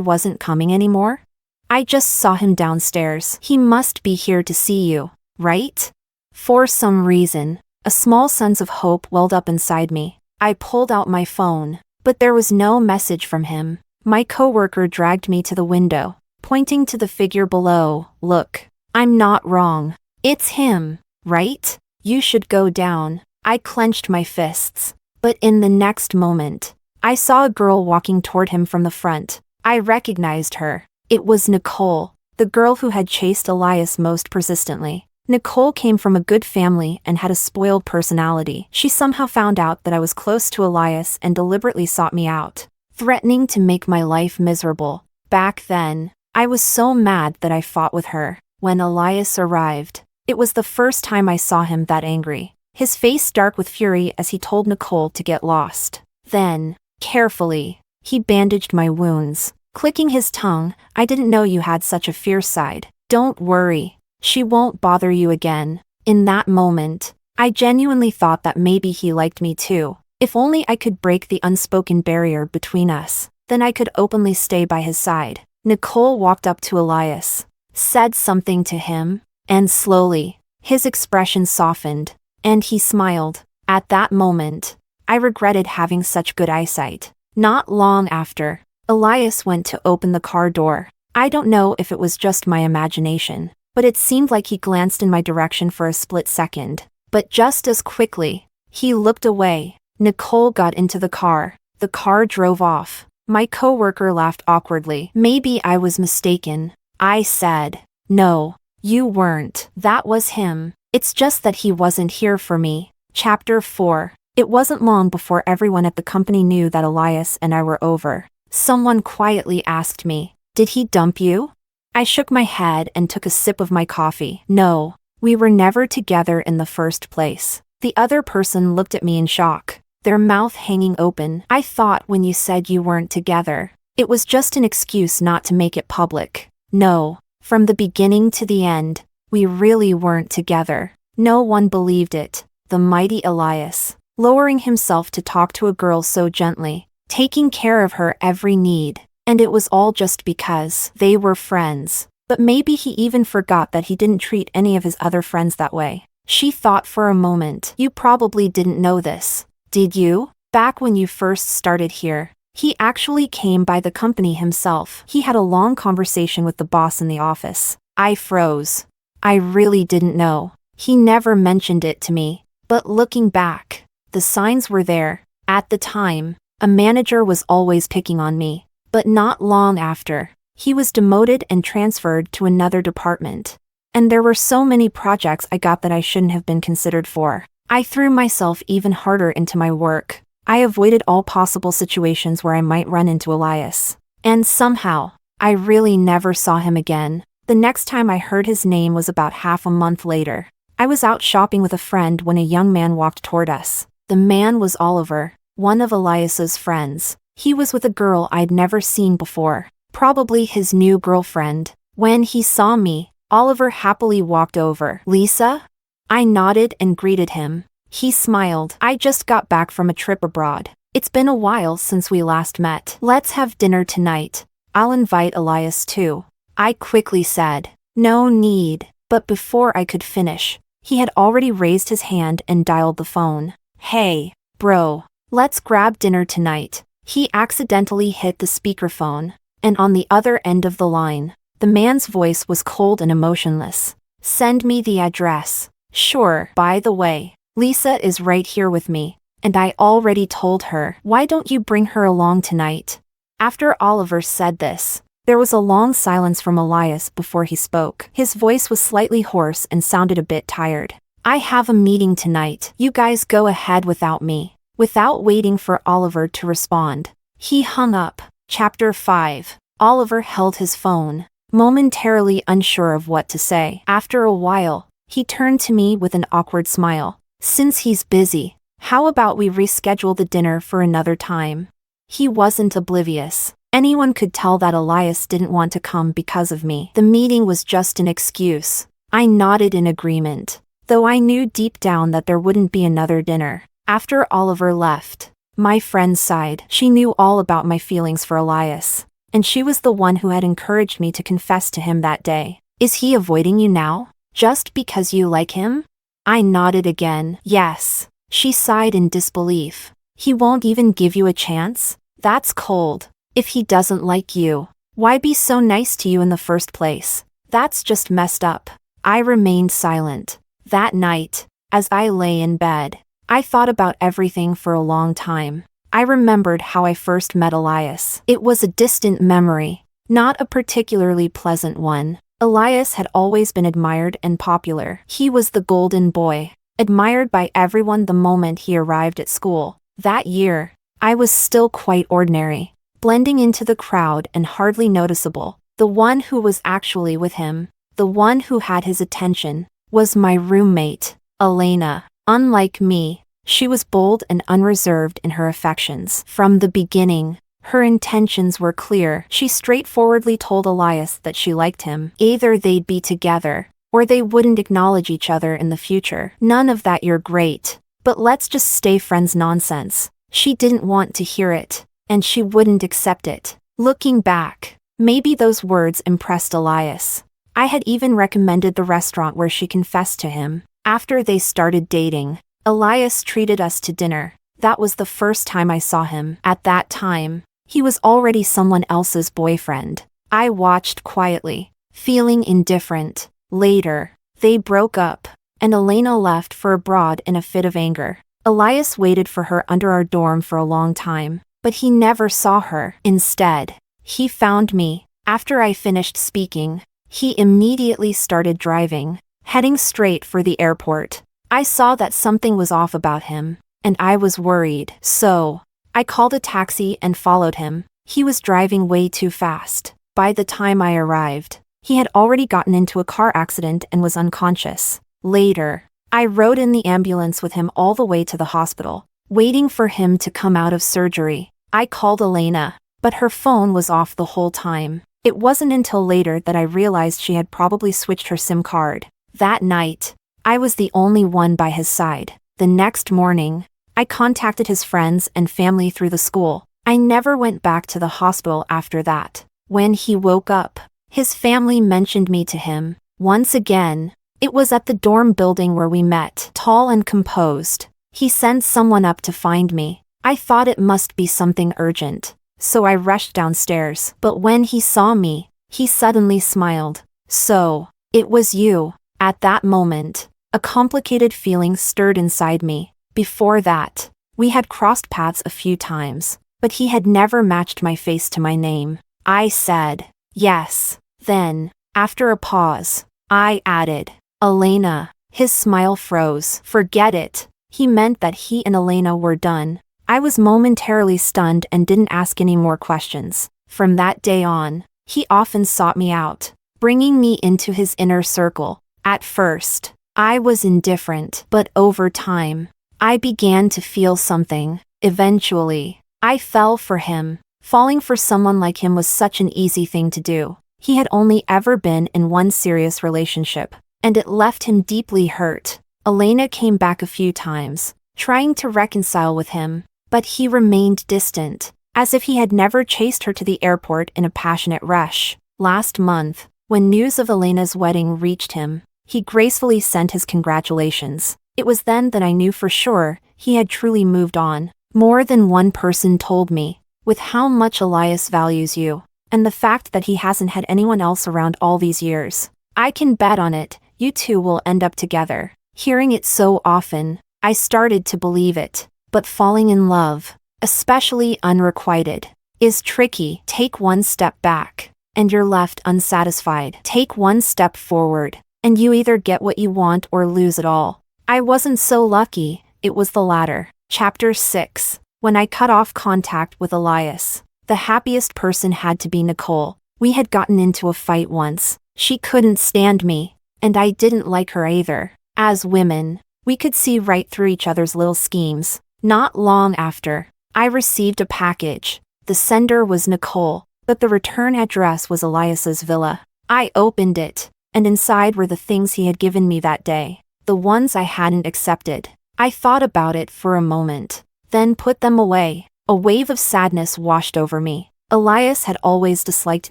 S1: wasn't coming anymore? I just saw him downstairs. He must be here to see you, right? For some reason, a small sense of hope welled up inside me. I pulled out my phone, but there was no message from him. My coworker dragged me to the window, pointing to the figure below. Look, I'm not wrong. It's him, right? You should go down. I clenched my fists. But in the next moment, I saw a girl walking toward him from the front. I recognized her. It was Nicole, the girl who had chased Elias most persistently. Nicole came from a good family and had a spoiled personality. She somehow found out that I was close to Elias and deliberately sought me out, threatening to make my life miserable. Back then, I was so mad that I fought with her. When Elias arrived, it was the first time I saw him that angry. His face dark with fury as he told Nicole to get lost. Then, carefully, he bandaged my wounds, clicking his tongue. I didn't know you had such a fierce side. Don't worry, she won't bother you again. In that moment, I genuinely thought that maybe he liked me too. If only I could break the unspoken barrier between us, then I could openly stay by his side. Nicole walked up to Elias, said something to him, and slowly, his expression softened, and he smiled. At that moment, I regretted having such good eyesight. Not long after, Elias went to open the car door. I don't know if it was just my imagination, but it seemed like he glanced in my direction for a split second. But just as quickly, he looked away. Nicole got into the car. The car drove off. My coworker laughed awkwardly. Maybe I was mistaken. I said, no, you weren't. That was him. It's just that he wasn't here for me. Chapter 4. It wasn't long before everyone at the company knew that Elias and I were over. Someone quietly asked me, did he dump you? I shook my head and took a sip of my coffee. No, we were never together in the first place. The other person looked at me in shock. their mouth hanging open. I thought when you said you weren't together, it was just an excuse not to make it public. No, from the beginning to the end, we really weren't together. No one believed it. The mighty Elias, lowering himself to talk to a girl so gently, taking care of her every need. And it was all just because they were friends. But maybe he even forgot that he didn't treat any of his other friends that way. She thought for a moment. You probably didn't know this, did you? Back when you first started here, he actually came by the company himself. He had a long conversation with the boss in the office. I froze. I really didn't know. He never mentioned it to me. But looking back, the signs were there. At the time, a manager was always picking on me. But not long after, he was demoted and transferred to another department. And there were so many projects I got that I shouldn't have been considered for. I threw myself even harder into my work. I avoided all possible situations where I might run into Elias. And somehow, I really never saw him again. The next time I heard his name was about half a month later. I was out shopping with a friend when a young man walked toward us. The man was Oliver, one of Elias's friends. He was with a girl I'd never seen before, probably his new girlfriend. When he saw me, Oliver happily walked over. Lisa? I nodded and greeted him. He smiled. I just got back from a trip abroad. It's been a while since we last met. Let's have dinner tonight. I'll invite Elias too. I quickly said. No need. But before I could finish, he had already raised his hand and dialed the phone. Hey, bro. Let's grab dinner tonight. He accidentally hit the speakerphone, and on the other end of the line, the man's voice was cold and emotionless. Send me the address. Sure. By the way, Lisa is right here with me, and I already told her. Why don't you bring her along tonight? After Oliver said this, there was a long silence from Elias before he spoke. His voice was slightly hoarse and sounded a bit tired. I have a meeting tonight. You guys go ahead without me. Without waiting for Oliver to respond, he hung up. Chapter 5. Oliver held his phone, momentarily unsure of what to say. After a while, he turned to me with an awkward smile. Since he's busy, how about we reschedule the dinner for another time? He wasn't oblivious. Anyone could tell that Elias didn't want to come because of me. The meeting was just an excuse. I nodded in agreement, though I knew deep down that there wouldn't be another dinner. After Oliver left, my friend sighed. She knew all about my feelings for Elias, and she was the one who had encouraged me to confess to him that day. Is he avoiding you now, just because you like him? I nodded again. Yes. She sighed in disbelief. He won't even give you a chance? That's cold. If he doesn't like you, why be so nice to you in the first place? That's just messed up. I remained silent. That night, as I lay in bed, I thought about everything for a long time. I remembered how I first met Elias. It was a distant memory, not a particularly pleasant one. Elias had always been admired and popular. He was the golden boy, admired by everyone the moment he arrived at school. That year, I was still quite ordinary, blending into the crowd and hardly noticeable. The one who was actually with him, the one who had his attention, was my roommate, Elena. Unlike me, she was bold and unreserved in her affections. From the beginning, her intentions were clear. She straightforwardly told Elias that she liked him. Either they'd be together, or they wouldn't acknowledge each other in the future. None of that "you're great, but let's just stay friends" nonsense. She didn't want to hear it, and she wouldn't accept it. Looking back, maybe those words impressed Elias. I had even recommended the restaurant where she confessed to him. After they started dating, Elias treated us to dinner. That was the first time I saw him. At that time, he was already someone else's boyfriend. I watched quietly, feeling indifferent. Later, they broke up, and Elena left for abroad in a fit of anger. Elias waited for her under our dorm for a long time, but he never saw her. Instead, he found me. After I finished speaking, he immediately started driving, heading straight for the airport. I saw that something was off about him, and I was worried. So, I called a taxi and followed him. He was driving way too fast. By the time I arrived, he had already gotten into a car accident and was unconscious. Later, I rode in the ambulance with him all the way to the hospital. waiting for him to come out of surgery. I called Elena, but her phone was off the whole time. It wasn't until later that I realized she had probably switched her SIM card. That night, I was the only one by his side. The next morning, I contacted his friends and family through the school. I never went back to the hospital after that. When he woke up, his family mentioned me to him. Once again, it was at the dorm building where we met. Tall and composed, he sent someone up to find me. I thought it must be something urgent, so I rushed downstairs. But when he saw me, he suddenly smiled. "So, it was you." At that moment, a complicated feeling stirred inside me. Before that, we had crossed paths a few times, but he had never matched my face to my name. I said, "Yes." Then, after a pause, I added, "Elena." His smile froze. Forget it. He meant that he and Elena were done. I was momentarily stunned and didn't ask any more questions. From that day on, he often sought me out, bringing me into his inner circle. At first, I was indifferent, but over time, I began to feel something. Eventually, I fell for him. Falling for someone like him was such an easy thing to do. He had only ever been in one serious relationship, and it left him deeply hurt. Elena came back a few times, trying to reconcile with him, but he remained distant, as if he had never chased her to the airport in a passionate rush. Last month, when news of Elena's wedding reached him, he gracefully sent his congratulations. It was then that I knew for sure he had truly moved on. More than one person told me, with how much Elias values you, and the fact that he hasn't had anyone else around all these years, I can bet on it, you two will end up together. Hearing it so often, I started to believe it. But falling in love, especially unrequited, is tricky. Take one step back, and you're left unsatisfied. Take one step forward, and you either get what you want or lose it all. I wasn't so lucky, it was the latter. Chapter 6. When I cut off contact with Elias, the happiest person had to be Nicole. We had gotten into a fight once. She couldn't stand me, and I didn't like her either. As women, we could see right through each other's little schemes. Not long after, I received a package. The sender was Nicole, but the return address was Elias's villa. I opened it, and inside were the things he had given me that day, the ones I hadn't accepted. I thought about it for a moment, then put them away. A wave of sadness washed over me. Elias had always disliked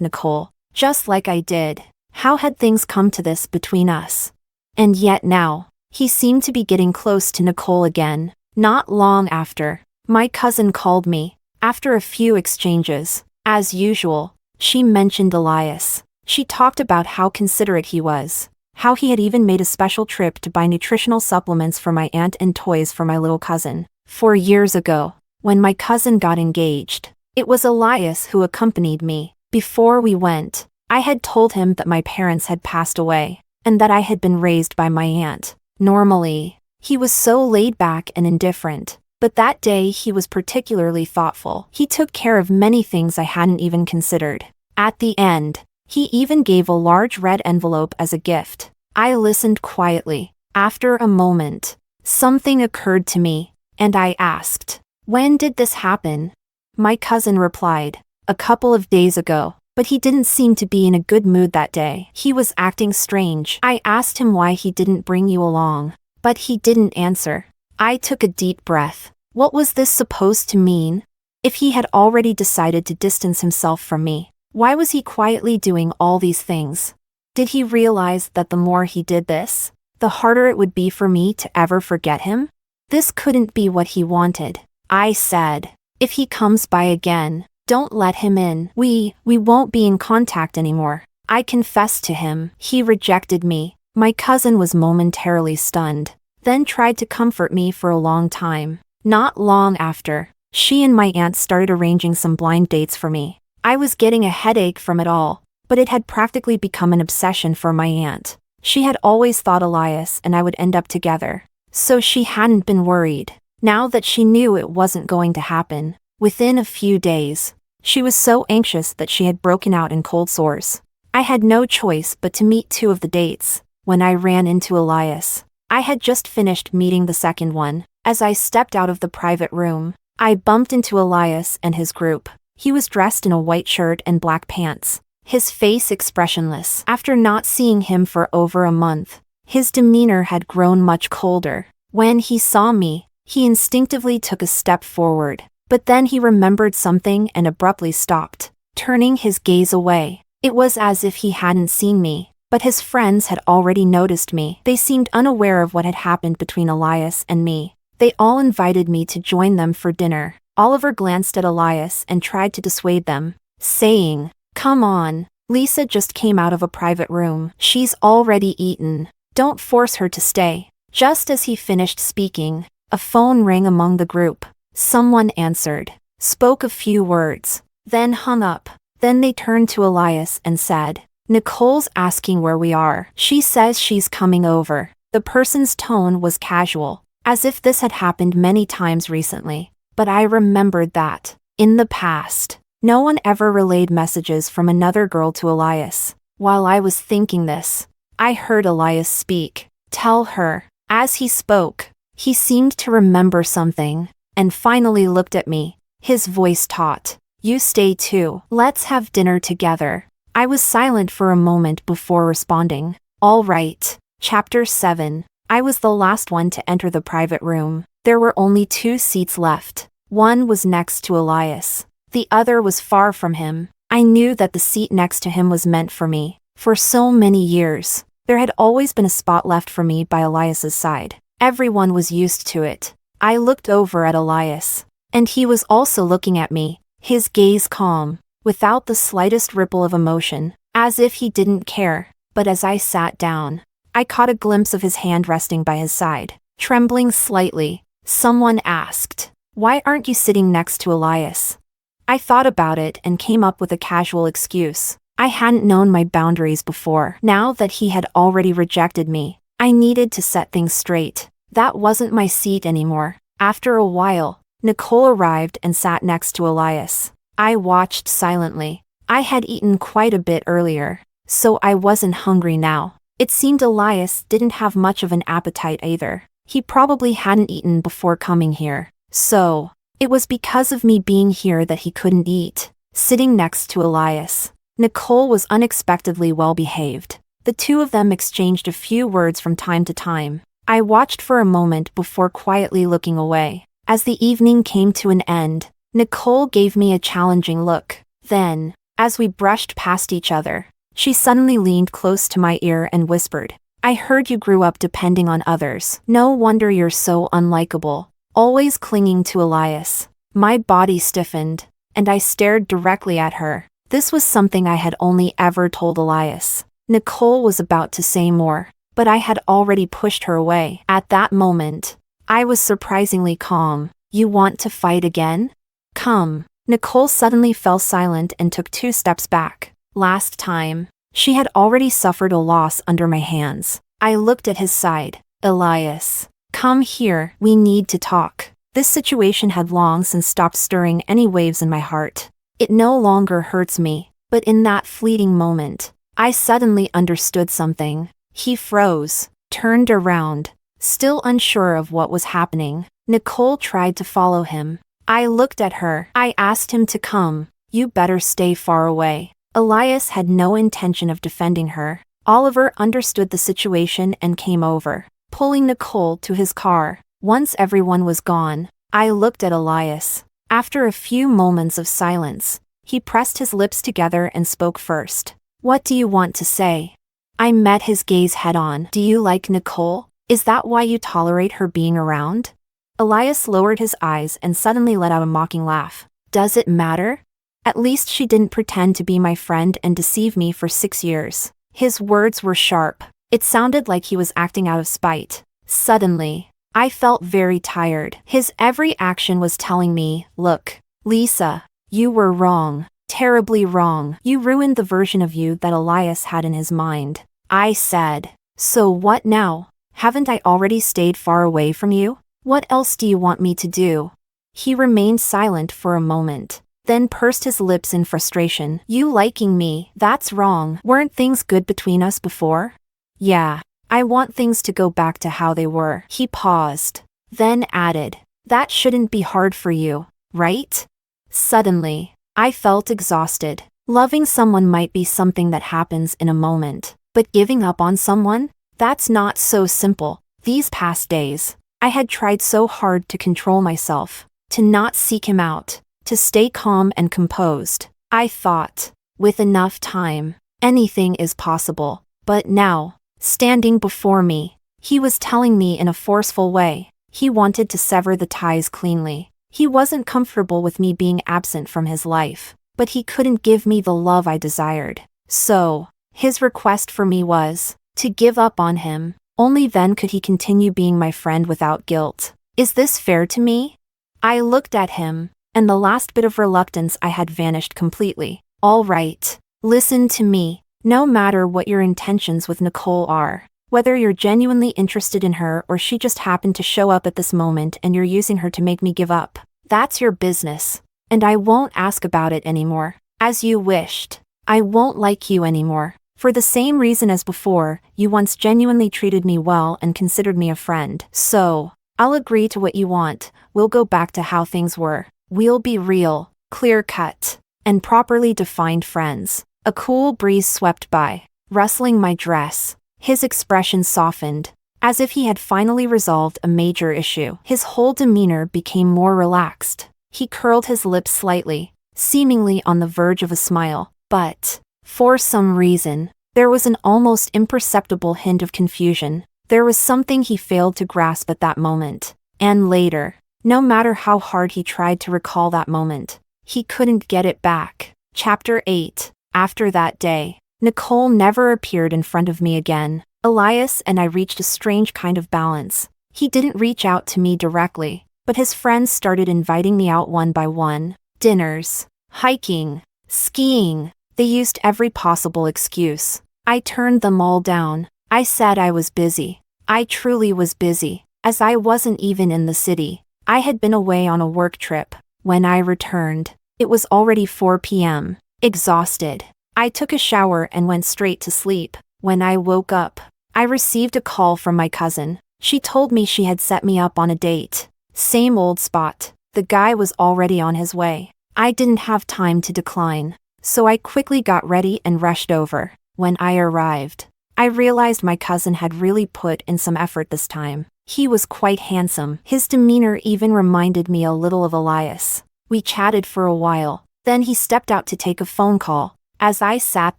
S1: Nicole, just like I did. How had things come to this between us? And yet now, he seemed to be getting close to Nicole again. Not long after, my cousin called me. After a few exchanges, as usual, she mentioned Elias. She talked about how considerate he was, how he had even made a special trip to buy nutritional supplements for my aunt and toys for my little cousin. 4 years ago, when my cousin got engaged, it was Elias who accompanied me. Before we went, I had told him that my parents had passed away, and that I had been raised by my aunt. Normally, he was so laid back and indifferent, but that day he was particularly thoughtful. He took care of many things I hadn't even considered. At the end, he even gave a large red envelope as a gift. I listened quietly. After a moment, something occurred to me, and I asked, "When did this happen?" My cousin replied, "A couple of days ago." But he didn't seem to be in a good mood that day. He was acting strange. I asked him why he didn't bring you along, but he didn't answer. I took a deep breath. What was this supposed to mean? If he had already decided to distance himself from me, why was he quietly doing all these things? Did he realize that the more he did this, the harder it would be for me to ever forget him? This couldn't be what he wanted. I said, "If he comes by again, don't let him in. We won't be in contact anymore." I confessed to him. He rejected me. My cousin was momentarily stunned, then tried to comfort me for a long time. Not long after, she and my aunt started arranging some blind dates for me. I was getting a headache from it all, but it had practically become an obsession for my aunt. She had always thought Elias and I would end up together, so she hadn't been worried. Now that she knew it wasn't going to happen, within a few days, she was so anxious that she had broken out in cold sores. I had no choice but to meet 2 of the dates. When I ran into Elias, I had just finished meeting the second one. As I stepped out of the private room, I bumped into Elias and his group. He was dressed in a white shirt and black pants, his face expressionless. After not seeing him for over a month, his demeanor had grown much colder. When he saw me, he instinctively took a step forward, but then he remembered something and abruptly stopped, turning his gaze away. It was as if he hadn't seen me, but his friends had already noticed me. They seemed unaware of what had happened between Elias and me. They all invited me to join them for dinner. Oliver glanced at Elias and tried to dissuade them, saying, "Come on, Lisa just came out of a private room. She's already eaten. Don't force her to stay." Just as he finished speaking, a phone rang among the group. Someone answered, spoke a few words, then hung up. Then they turned to Elias and said, "Nicole's asking where we are. She says she's coming over." The person's tone was casual, as if this had happened many times recently. But I remembered that, in the past, no one ever relayed messages from another girl to Elias. While I was thinking this, I heard Elias speak. "Tell her." As he spoke, he seemed to remember something, and finally looked at me, his voice taut. "You stay too. Let's have dinner together." I was silent for a moment before responding. All right. Chapter 7. I was the last one to enter the private room. There were only 2 seats left. One was next to Elias. The other was far from him. I knew that the seat next to him was meant for me. For so many years, there had always been a spot left for me by Elias's side. Everyone was used to it. I looked over at Elias, and he was also looking at me, his gaze calm, without the slightest ripple of emotion, as if he didn't care. But as I sat down, I caught a glimpse of his hand resting by his side. Trembling slightly, someone asked, "Why aren't you sitting next to Elias?" I thought about it and came up with a casual excuse. I hadn't known my boundaries before. Now that he had already rejected me, I needed to set things straight. That wasn't my seat anymore. After a while, Nicole arrived and sat next to Elias. I watched silently. I had eaten quite a bit earlier, so I wasn't hungry now. It seemed Elias didn't have much of an appetite either. He probably hadn't eaten before coming here. So, it was because of me being here that he couldn't eat. Sitting next to Elias, Nicole was unexpectedly well behaved. The two of them exchanged a few words from time to time. I watched for a moment before quietly looking away. As the evening came to an end, Nicole gave me a challenging look. Then, as we brushed past each other, she suddenly leaned close to my ear and whispered, "I heard you grew up depending on others. No wonder you're so unlikable, always clinging to Elias." My body stiffened, and I stared directly at her. This was something I had only ever told Elias. Nicole was about to say more, but I had already pushed her away. At that moment, I was surprisingly calm. "You want to fight again? Come." Nicole suddenly fell silent and took 2 steps back. Last time, she had already suffered a loss under my hands. I looked at his side. "Elias, come here, we need to talk." This situation had long since stopped stirring any waves in my heart. It no longer hurts me, but in that fleeting moment, I suddenly understood something. He froze, turned around, still unsure of what was happening. Nicole tried to follow him. I looked at her. I asked him to come. "You better stay far away." Elias had no intention of defending her. Oliver understood the situation and came over, pulling Nicole to his car. Once everyone was gone, I looked at Elias. After a few moments of silence, he pressed his lips together and spoke first. "What do you want to say?" I met his gaze head-on. "Do you like Nicole? Is that why you tolerate her being around?" Elias lowered his eyes and suddenly let out a mocking laugh. "Does it matter? At least she didn't pretend to be my friend and deceive me for 6 years." His words were sharp. It sounded like he was acting out of spite. Suddenly, I felt very tired. His every action was telling me, "Look, Lisa, you were wrong. Terribly wrong. You ruined the version of you that Elias had in his mind." I said, "So what now? Haven't I already stayed far away from you? What else do you want me to do?" He remained silent for a moment, then pursed his lips in frustration. "You liking me, that's wrong. Weren't things good between us before?" "Yeah. I want things to go back to how they were." He paused. then added, "That shouldn't be hard for you, right?" Suddenly, I felt exhausted. Loving someone might be something that happens in a moment, but giving up on someone? That's not so simple. These past days, I had tried so hard to control myself, to not seek him out, to stay calm and composed. I thought, with enough time, anything is possible. But now, standing before me, he was telling me in a forceful way. He wanted to sever the ties cleanly. He wasn't comfortable with me being absent from his life, but he couldn't give me the love I desired. So, his request for me was to give up on him. Only then could he continue being my friend without guilt. Is this fair to me? I looked at him, and the last bit of reluctance I had vanished completely. All right, listen to me. No matter what your intentions with Nicole are, whether you're genuinely interested in her or she just happened to show up at this moment and you're using her to make me give up, that's your business. And I won't ask about it anymore. As you wished. I won't like you anymore. For the same reason as before, you once genuinely treated me well and considered me a friend. So, I'll agree to what you want. We'll go back to how things were. We'll be real, clear-cut, and properly defined friends. A cool breeze swept by, rustling my dress. His expression softened, as if he had finally resolved a major issue. His whole demeanor became more relaxed. He curled his lips slightly, seemingly on the verge of a smile, but, for some reason, there was an almost imperceptible hint of confusion. There was something he failed to grasp at that moment. And later, no matter how hard he tried to recall that moment, he couldn't get it back. Chapter 8. After that day, Nicole never appeared in front of me again. Elias and I reached a strange kind of balance. He didn't reach out to me directly, but his friends started inviting me out one by one. Dinners, hiking, skiing. They used every possible excuse. I turned them all down. I said I was busy. I truly was busy, as I wasn't even in the city. I had been away on a work trip. When I returned, it was already 4 p.m. Exhausted, I took a shower and went straight to sleep. When I woke up, I received a call from my cousin. She told me she had set me up on a date. Same old spot. The guy was already on his way. I didn't have time to decline, so I quickly got ready and rushed over. When I arrived, I realized my cousin had really put in some effort this time. He was quite handsome. His demeanor even reminded me a little of Elias. We chatted for a while, then he stepped out to take a phone call. As I sat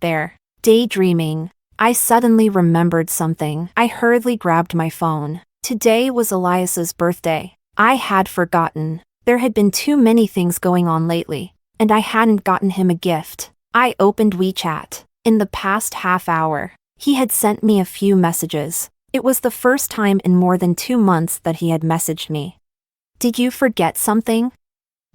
S1: there, daydreaming, I suddenly remembered something. I hurriedly grabbed my phone. Today was Elias's birthday. I had forgotten. There had been too many things going on lately, and I hadn't gotten him a gift. I opened WeChat. In the past half hour, he had sent me a few messages. It was the first time in more than 2 months that he had messaged me. Did you forget something?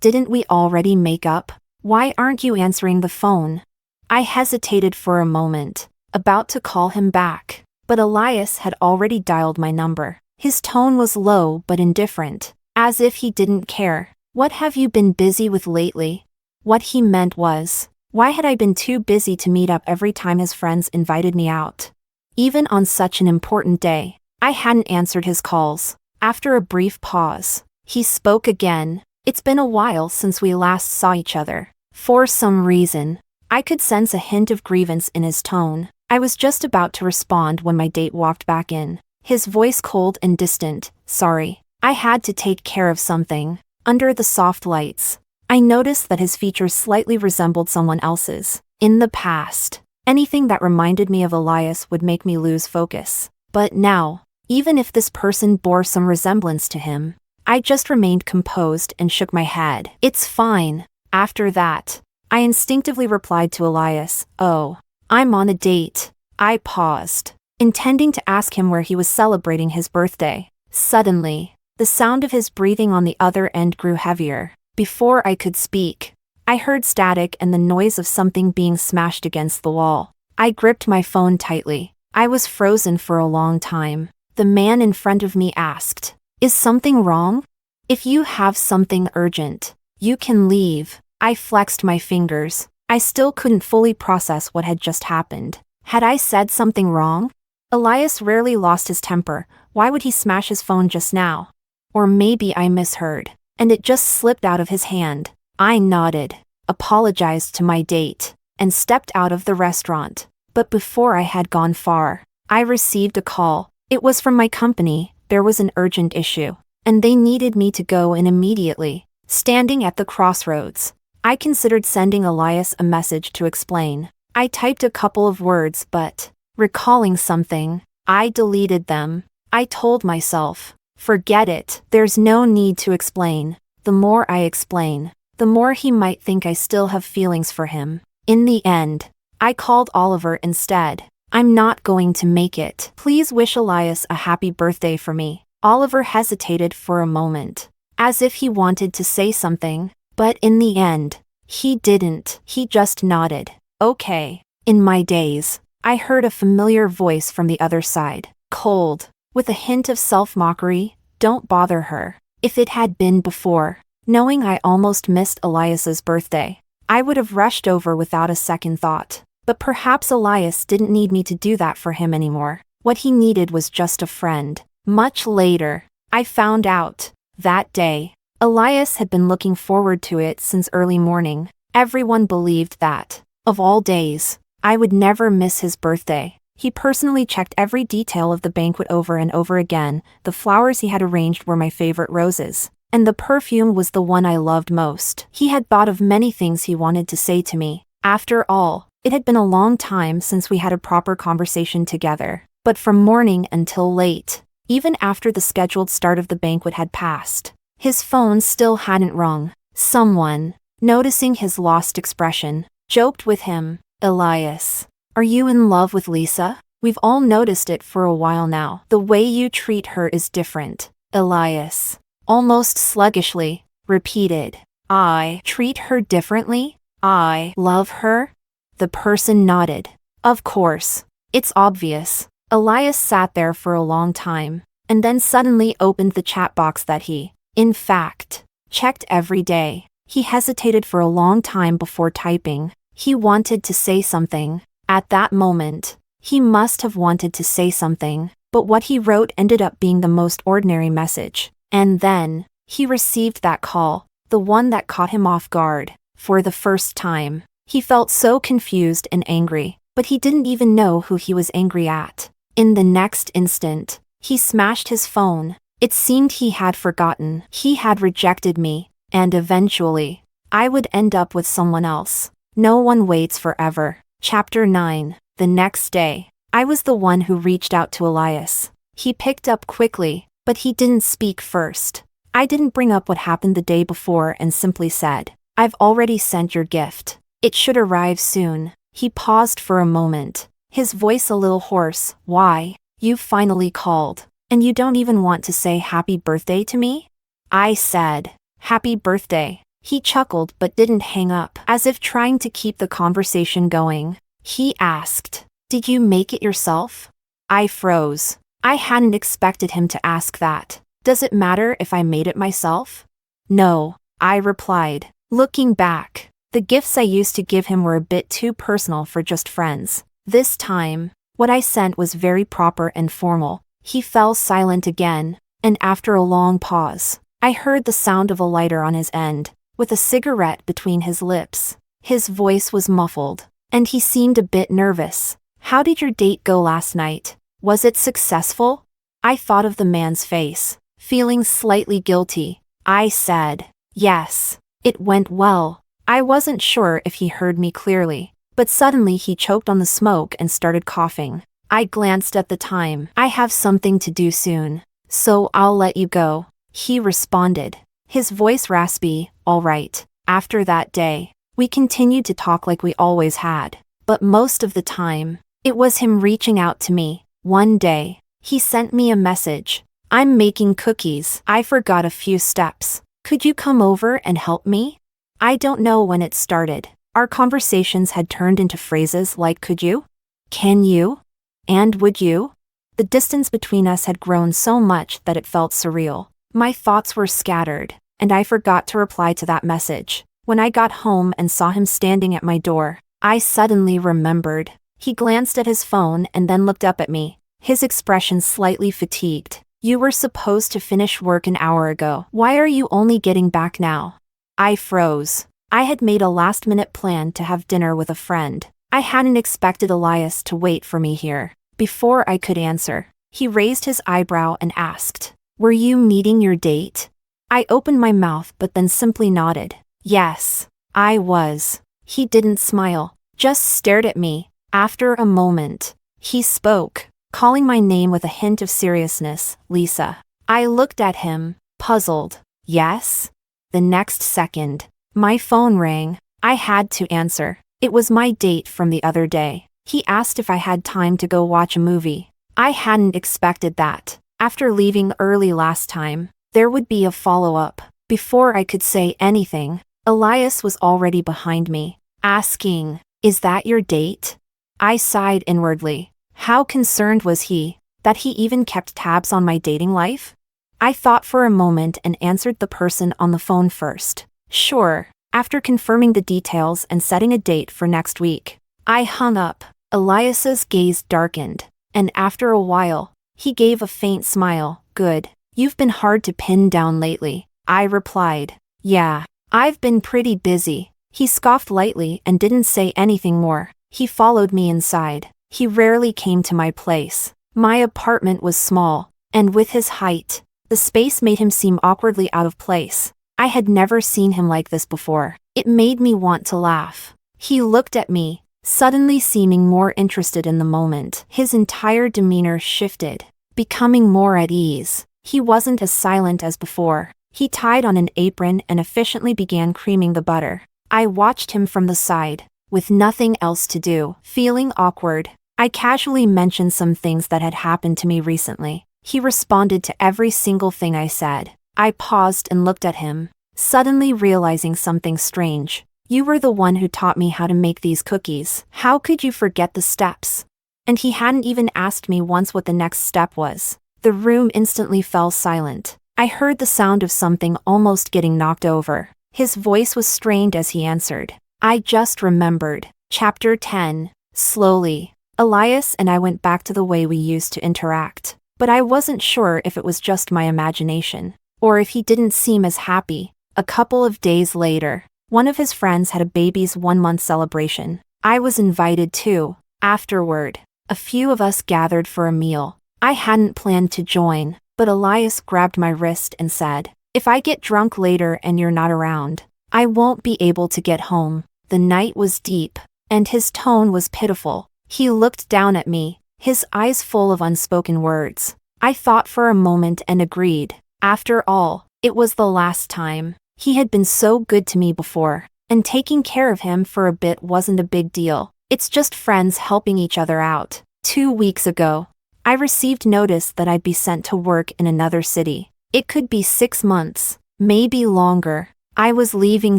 S1: Didn't we already make up? Why aren't you answering the phone? I hesitated for a moment, about to call him back, but Elias had already dialed my number. His tone was low but indifferent, as if he didn't care. What have you been busy with lately? What he meant was, why had I been too busy to meet up every time his friends invited me out? Even on such an important day, I hadn't answered his calls. After a brief pause, he spoke again. It's been a while since we last saw each other. For some reason, I could sense a hint of grievance in his tone. I was just about to respond when my date walked back in. His voice cold and distant. Sorry, I had to take care of something. Under the soft lights, I noticed that his features slightly resembled someone else's. In the past, anything that reminded me of Elias would make me lose focus. But now, even if this person bore some resemblance to him, I just remained composed and shook my head. It's fine. After that, I instinctively replied to Elias, "Oh, I'm on a date." I paused, intending to ask him where he was celebrating his birthday. Suddenly, the sound of his breathing on the other end grew heavier. Before I could speak, I heard static and the noise of something being smashed against the wall. I gripped my phone tightly. I was frozen for a long time. The man in front of me asked, "Is something wrong? If you have something urgent, you can leave." I flexed my fingers. I still couldn't fully process what had just happened. Had I said something wrong? Elias rarely lost his temper. Why would he smash his phone just now? Or maybe I misheard, and it just slipped out of his hand. I nodded, apologized to my date, and stepped out of the restaurant. But before I had gone far, I received a call. It was from my company. There was an urgent issue, and they needed me to go in immediately. Standing at the crossroads, I considered sending Elias a message to explain. I typed a couple of words, but, recalling something, I deleted them. I told myself, forget it, there's no need to explain. The more I explain, the more he might think I still have feelings for him. In the end, I called Oliver instead. I'm not going to make it. Please wish Elias a happy birthday for me. Oliver hesitated for a moment, as if he wanted to say something, but in the end, he didn't. He just nodded. Okay. In my days, I heard a familiar voice from the other side, cold, with a hint of self-mockery. Don't bother her. If it had been before, knowing I almost missed Elias's birthday, I would have rushed over without a second thought. But perhaps Elias didn't need me to do that for him anymore. What he needed was just a friend. Much later, I found out. That day, Elias had been looking forward to it since early morning. Everyone believed that, of all days, I would never miss his birthday. He personally checked every detail of the banquet over and over again. The flowers he had arranged were my favorite roses, and the perfume was the one I loved most. He had thought of many things he wanted to say to me. After all, it had been a long time since we had a proper conversation together. But from morning until late, even after the scheduled start of the banquet had passed, his phone still hadn't rung. Someone, noticing his lost expression, joked with him, Elias, are you in love with Lisa? We've all noticed it for a while now. The way you treat her is different. Elias, almost sluggishly, repeated, I treat her differently? I love her? The person nodded. Of course. It's obvious. Elias sat there for a long time, and then suddenly opened the chat box that he, in fact, checked every day. He hesitated for a long time before typing. He wanted to say something. At that moment, he must have wanted to say something, but what he wrote ended up being the most ordinary message. And then, he received that call, the one that caught him off guard. For the first time, he felt so confused and angry, but he didn't even know who he was angry at. In the next instant, he smashed his phone. It seemed he had forgotten. He had rejected me, and eventually, I would end up with someone else. No one waits forever. Chapter 9. The next day, I was the one who reached out to Elias. He picked up quickly, but he didn't speak first. I didn't bring up what happened the day before and simply said, I've already sent your gift. It should arrive soon. He paused for a moment, his voice a little hoarse. Why? You finally called, and you don't even want to say happy birthday to me? I said, happy birthday. He chuckled but didn't hang up, as if trying to keep the conversation going. He asked, did you make it yourself? I froze. I hadn't expected him to ask that. Does it matter if I made it myself? No, I replied. Looking back, the gifts I used to give him were a bit too personal for just friends. This time, what I sent was very proper and formal. He fell silent again, and after a long pause, I heard the sound of a lighter on his end, with a cigarette between his lips. His voice was muffled, and he seemed a bit nervous. How did your date go last night? Was it successful? I thought of the man's face, feeling slightly guilty. I said, yes, it went well. I wasn't sure if he heard me clearly, but suddenly he choked on the smoke and started coughing. I glanced at the time. I have something to do soon, so I'll let you go, he responded, his voice raspy. All right. After that day, we continued to talk like we always had, but most of the time, it was him reaching out to me. One day, he sent me a message. I'm making cookies. I forgot a few steps. Could you come over and help me? I don't know when it started. Our conversations had turned into phrases like could you? Can you? And would you? The distance between us had grown so much that it felt surreal. My thoughts were scattered, and I forgot to reply to that message. When I got home and saw him standing at my door, I suddenly remembered. He glanced at his phone and then looked up at me, his expression slightly fatigued. You were supposed to finish work an hour ago. Why are you only getting back now? I froze. I had made a last-minute plan to have dinner with a friend. I hadn't expected Elias to wait for me here. Before I could answer, he raised his eyebrow and asked, "Were you meeting your date?" I opened my mouth but then simply nodded. Yes, I was. He didn't smile, just stared at me. After a moment, he spoke, calling my name with a hint of seriousness, Lisa. I looked at him, puzzled. Yes? The next second, my phone rang. I had to answer. It was my date from the other day. He asked if I had time to go watch a movie. I hadn't expected that. After leaving early last time, there would be a follow-up. Before I could say anything, Elias was already behind me, asking, "Is that your date?" I sighed inwardly. How concerned was he, that he even kept tabs on my dating life? I thought for a moment and answered the person on the phone first. Sure. After confirming the details and setting a date for next week, I hung up. Elias's gaze darkened, and after a while, he gave a faint smile. Good. You've been hard to pin down lately, I replied. Yeah, I've been pretty busy. He scoffed lightly and didn't say anything more. He followed me inside. He rarely came to my place. My apartment was small, and with his height, the space made him seem awkwardly out of place. I had never seen him like this before. It made me want to laugh. He looked at me, suddenly seeming more interested in the moment. His entire demeanor shifted, becoming more at ease. He wasn't as silent as before. He tied on an apron and efficiently began creaming the butter. I watched him from the side, with nothing else to do. Feeling awkward, I casually mentioned some things that had happened to me recently. He responded to every single thing I said. I paused and looked at him, suddenly realizing something strange. You were the one who taught me how to make these cookies. How could you forget the steps? And he hadn't even asked me once what the next step was. The room instantly fell silent. I heard the sound of something almost getting knocked over. His voice was strained as he answered. I just remembered. Chapter 10. Slowly, Elias and I went back to the way we used to interact. But I wasn't sure if it was just my imagination, or if he didn't seem as happy. A couple of days later, one of his friends had a baby's 1-month celebration. I was invited too. Afterward, a few of us gathered for a meal. I hadn't planned to join, but Elias grabbed my wrist and said, "If I get drunk later and you're not around, I won't be able to get home." The night was deep, and his tone was pitiful. He looked down at me, his eyes full of unspoken words. I thought for a moment and agreed. After all, it was the last time. He had been so good to me before, and taking care of him for a bit wasn't a big deal. It's just friends helping each other out. 2 weeks ago, I received notice that I'd be sent to work in another city. It could be 6 months, maybe longer. I was leaving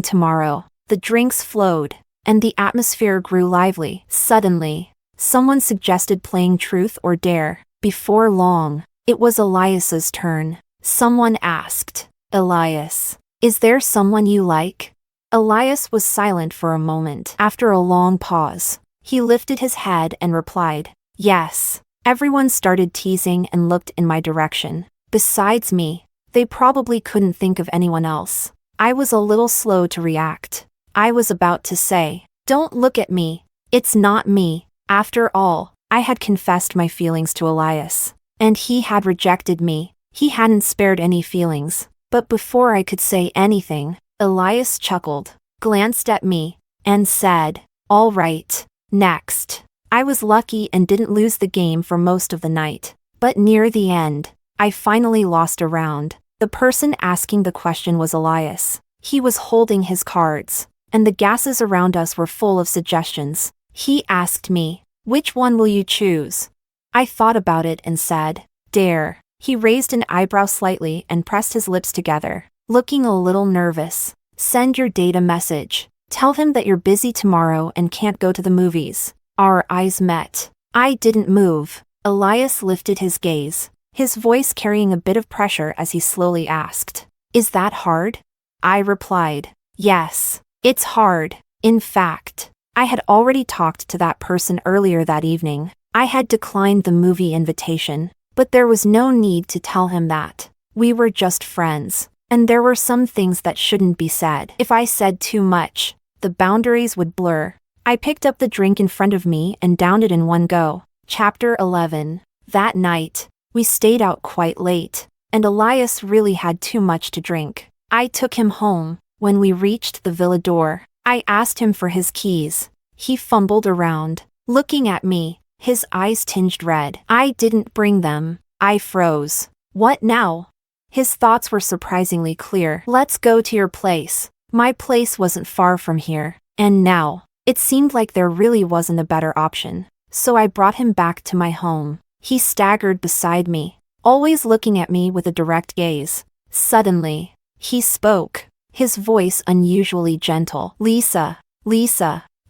S1: tomorrow. The drinks flowed, and the atmosphere grew lively. Suddenly, someone suggested playing Truth or Dare. Before long, it was Elias's turn. Someone asked, "Elias, is there someone you like?" Elias was silent for a moment. After a long pause, he lifted his head and replied, "Yes." Everyone started teasing and looked in my direction. Besides me, they probably couldn't think of anyone else. I was a little slow to react. I was about to say, "Don't look at me. It's not me." After all, I had confessed my feelings to Elias, and he had rejected me. He hadn't spared any feelings. But before I could say anything, Elias chuckled, glanced at me, and said, "All right, next." I was lucky and didn't lose the game for most of the night. But near the end, I finally lost a round. The person asking the question was Elias. He was holding his cards, and the gases around us were full of suggestions. He asked me, "Which one will you choose?" I thought about it and said, "Dare." He raised an eyebrow slightly and pressed his lips together, looking a little nervous. "Send your date a message. Tell him that you're busy tomorrow and can't go to the movies." Our eyes met. I didn't move. Elias lifted his gaze, his voice carrying a bit of pressure as he slowly asked, "Is that hard?" I replied, "Yes, it's hard." In fact, I had already talked to that person earlier that evening. I had declined the movie invitation, But there was no need to tell him that. We were just friends, and there were some things that shouldn't be said. If I said too much, the boundaries would blur. I picked up the drink in front of me and downed it in one go. Chapter 11. That night, we stayed out quite late, and Elias really had too much to drink. I took him home. When we reached the villa door, I asked him for his keys. He fumbled around, looking at me, his eyes tinged red. I didn't bring them. I froze. What now? His thoughts were surprisingly clear. Let's go to your place. My place wasn't far from here. And now, it seemed like there really wasn't a better option. So I brought him back to my home. He staggered beside me, always looking at me with a direct gaze. Suddenly, he spoke, his voice unusually gentle. Lisa,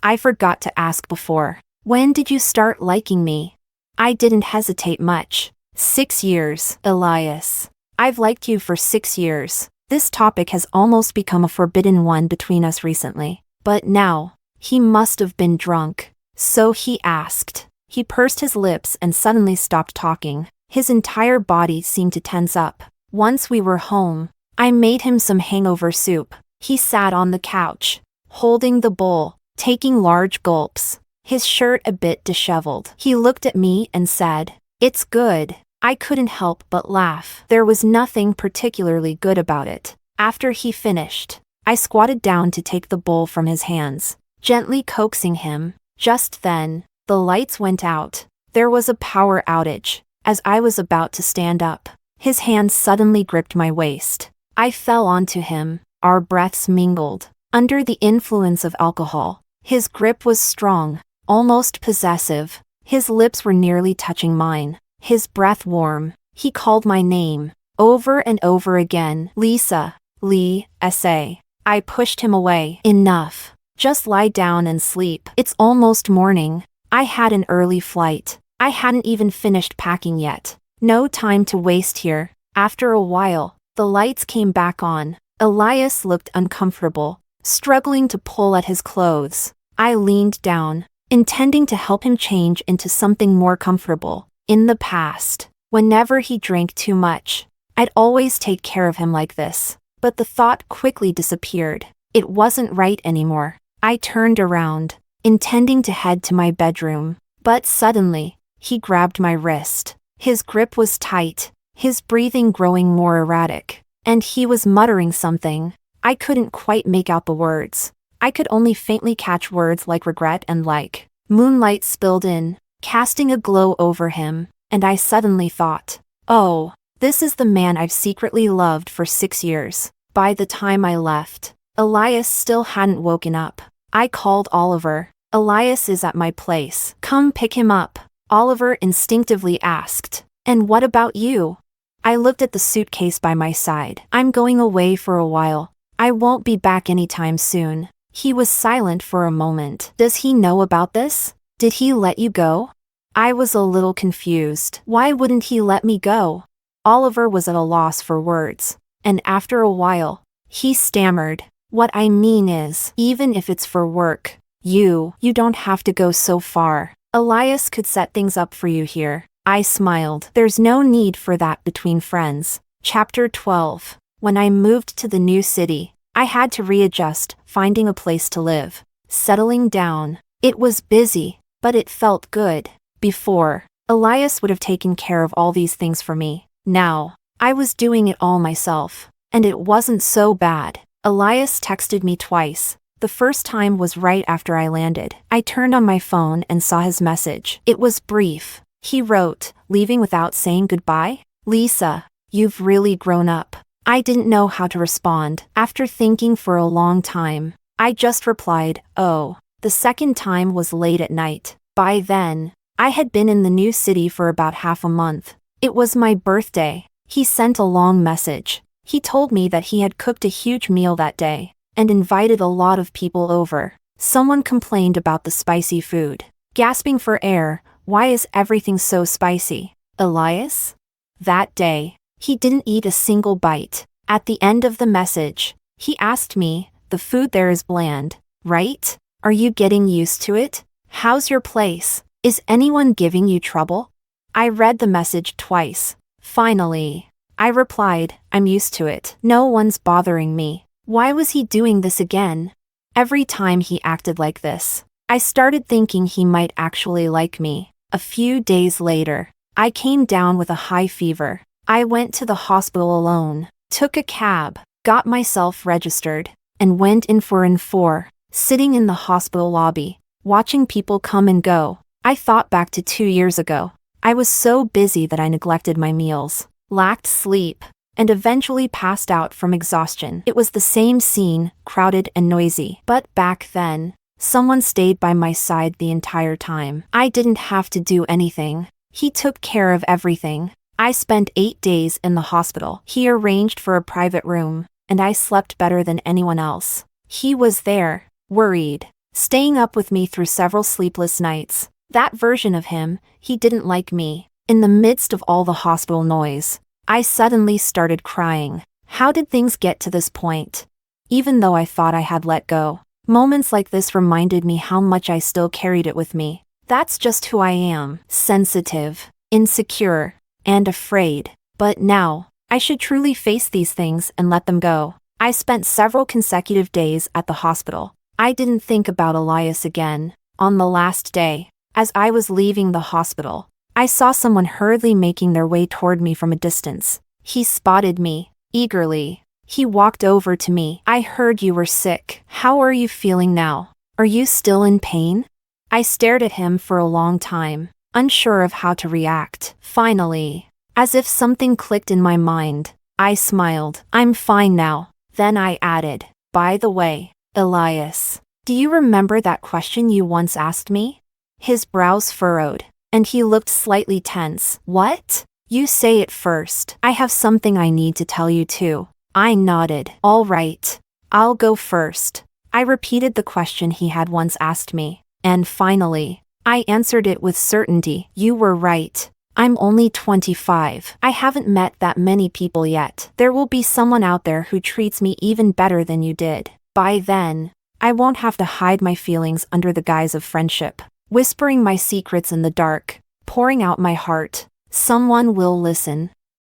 S1: I forgot to ask before. When did you start liking me? I didn't hesitate much. 6 years, Elias. I've liked you for 6 years. This topic has almost become a forbidden one between us recently. But now, he must have been drunk. So he asked. He pursed his lips and suddenly stopped talking. His entire body seemed to tense up. Once we were home, I made him some hangover soup. He sat on the couch, holding the bowl, taking large gulps, his shirt a bit disheveled. He looked at me and said, "It's good." I couldn't help but laugh. There was nothing particularly good about it. After he finished, I squatted down to take the bowl from his hands, gently coaxing him. Just then, the lights went out. There was a power outage. As I was about to stand up, his hand suddenly gripped my waist. I fell onto him. Our breaths mingled. Under the influence of alcohol, his grip was strong, almost possessive. His lips were nearly touching mine, his breath warm. He called my name, over and over again. Lisa, Lisa. I pushed him away. Enough. Just lie down and sleep. It's almost morning. I had an early flight. I hadn't even finished packing yet. No time to waste here. After a while, the lights came back on. Elias looked uncomfortable, struggling to pull at his clothes. I leaned down, intending to help him change into something more comfortable. In the past, whenever he drank too much, I'd always take care of him like this. But the thought quickly disappeared. It wasn't right anymore. I turned around, intending to head to my bedroom. But suddenly, he grabbed my wrist. His grip was tight, his breathing growing more erratic, and he was muttering something. I couldn't quite make out the words. I could only faintly catch words like regret and like. Moonlight spilled in, casting a glow over him, and I suddenly thought, oh, this is the man I've secretly loved for 6 years. By the time I left, Elias still hadn't woken up. I called Oliver. Elias is at my place. Come pick him up. Oliver instinctively asked. And what about you? I looked at the suitcase by my side. I'm going away for a while. I won't be back anytime soon. He was silent for a moment. Does he know about this? Did he let you go? I was a little confused. Why wouldn't he let me go? Oliver was at a loss for words. And after a while, he stammered. What I mean is, even if it's for work, you don't have to go so far. Elias could set things up for you here. I smiled. There's no need for that between friends. Chapter 12. When I moved to the new city, I had to readjust, finding a place to live. Settling down. It was busy, but it felt good. Before, Elias would have taken care of all these things for me. Now, I was doing it all myself. And it wasn't so bad. Elias texted me twice. The first time was right after I landed. I turned on my phone and saw his message. It was brief. He wrote, leaving without saying goodbye? Lisa, you've really grown up. I didn't know how to respond. After thinking for a long time, I just replied, oh. The second time was late at night. By then, I had been in the new city for about half a month. It was my birthday. He sent a long message. He told me that he had cooked a huge meal that day and invited a lot of people over. Someone complained about the spicy food. Gasping for air, why is everything so spicy? Elias? That day, he didn't eat a single bite. At the end of the message, he asked me, the food there is bland, right? Are you getting used to it? How's your place? Is anyone giving you trouble? I read the message twice. Finally, I replied, I'm used to it. No one's bothering me. Why was he doing this again? Every time he acted like this, I started thinking he might actually like me. A few days later, I came down with a high fever. I went to the hospital alone, took a cab, got myself registered, and went in for an 4. Sitting in the hospital lobby, watching people come and go, I thought back to 2 years ago. I was so busy that I neglected my meals, lacked sleep, and eventually passed out from exhaustion. It was the same scene, crowded and noisy. But back then, someone stayed by my side the entire time. I didn't have to do anything. He took care of everything. I spent 8 days in the hospital. He arranged for a private room, and I slept better than anyone else. He was there, worried, staying up with me through several sleepless nights. That version of him, he didn't like me. In the midst of all the hospital noise, I suddenly started crying. How did things get to this point? Even though I thought I had let go, moments like this reminded me how much I still carried it with me. That's just who I am, sensitive, insecure, and afraid. But now, I should truly face these things and let them go. I spent several consecutive days at the hospital. I didn't think about Elias again. On the last day, as I was leaving the hospital, I saw someone hurriedly making their way toward me from a distance. He spotted me, eagerly. He walked over to me. I heard you were sick. How are you feeling now? Are you still in pain? I stared at him for a long time, unsure of how to react. Finally, as if something clicked in my mind, I smiled. I'm fine now. Then I added, by the way, Elias, do you remember that question you once asked me? His brows furrowed, and he looked slightly tense. What? You say it first. I have something I need to tell you too. I nodded. All right. I'll go first. I repeated the question he had once asked me, and finally, I answered it with certainty. You were right. I'm only 25. I haven't met that many people yet. There will be someone out there who treats me even better than you did. By then, I won't have to hide my feelings under the guise of friendship. Whispering my secrets in the dark, pouring out my heart. Someone will listen.